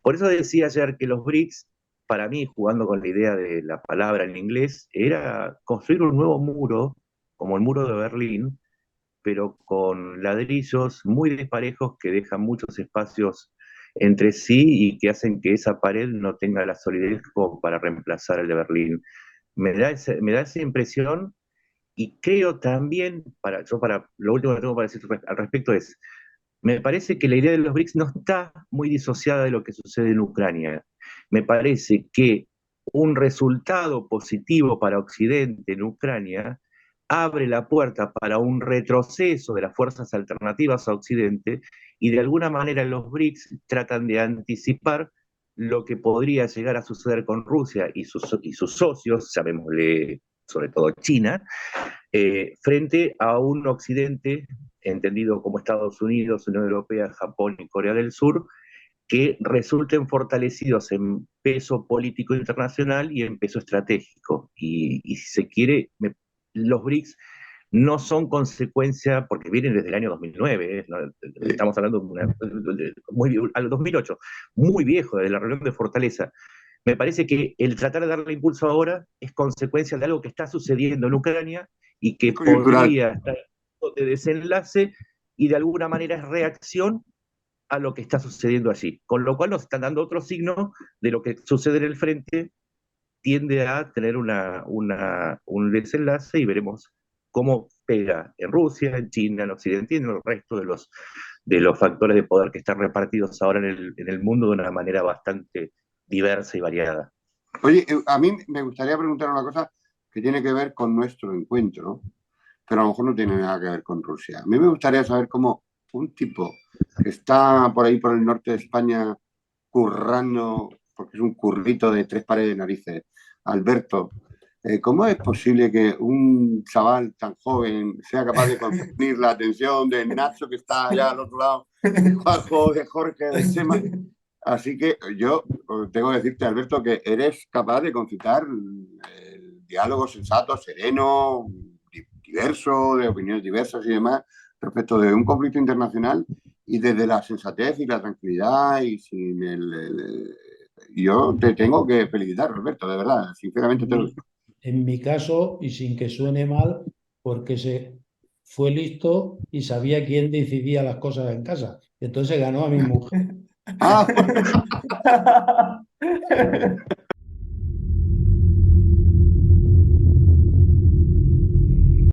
Por eso decía ayer que los BRICS, para mí, jugando con la idea de la palabra en inglés, era construir un nuevo muro, como el muro de Berlín, pero con ladrillos muy desparejos que dejan muchos espacios entre sí y que hacen que esa pared no tenga la solidez como para reemplazar el de Berlín. Me da esa impresión y creo también, para lo último que tengo para decir al respecto es, me parece que la idea de los BRICS no está muy disociada de lo que sucede en Ucrania. Me parece que un resultado positivo para Occidente en Ucrania abre la puerta para un retroceso de las fuerzas alternativas a Occidente y de alguna manera los BRICS tratan de anticipar lo que podría llegar a suceder con Rusia y sus socios, llamémosle sobre todo China, frente a un Occidente entendido como Estados Unidos, Unión Europea, Japón y Corea del Sur, que resulten fortalecidos en peso político internacional y en peso estratégico. Y si se quiere, los BRICS no son consecuencia, porque vienen desde el año 2009, ¿no? Estamos hablando al 2008, muy viejo, desde la reunión de Fortaleza. Me parece que el tratar de darle impulso ahora es consecuencia de algo que está sucediendo en Ucrania y que podría estar de desenlace y de alguna manera es reacción a lo que está sucediendo allí. Con lo cual nos están dando otro signo de lo que sucede en el frente, tiende a tener un desenlace y veremos cómo pega en Rusia, en China, en Occidente y en el resto de los factores de poder que están repartidos ahora en el mundo de una manera bastante diversa y variada. Oye, a mí me gustaría preguntar una cosa que tiene que ver con nuestro encuentro, pero a lo mejor no tiene nada que ver con Rusia. A mí me gustaría saber cómo un tipo que está por ahí por el norte de España currando, porque es un currito de 3 pares de narices, Alberto, ¿cómo es posible que un chaval tan joven sea capaz de conseguir la atención de Nacho, que está allá al otro lado, de Juanjo, de Jorge, de Chema? Así que yo tengo que decirte, Alberto, que eres capaz de concitar el diálogo sensato, sereno, diverso, de opiniones diversas y demás, respecto de un conflicto internacional y desde la sensatez y la tranquilidad y sin yo te tengo que felicitar, Alberto, de verdad, sinceramente te lo digo. En mi caso, y sin que suene mal, porque fue listo y sabía quién decidía las cosas en casa. Entonces ganó a mi mujer. Ah,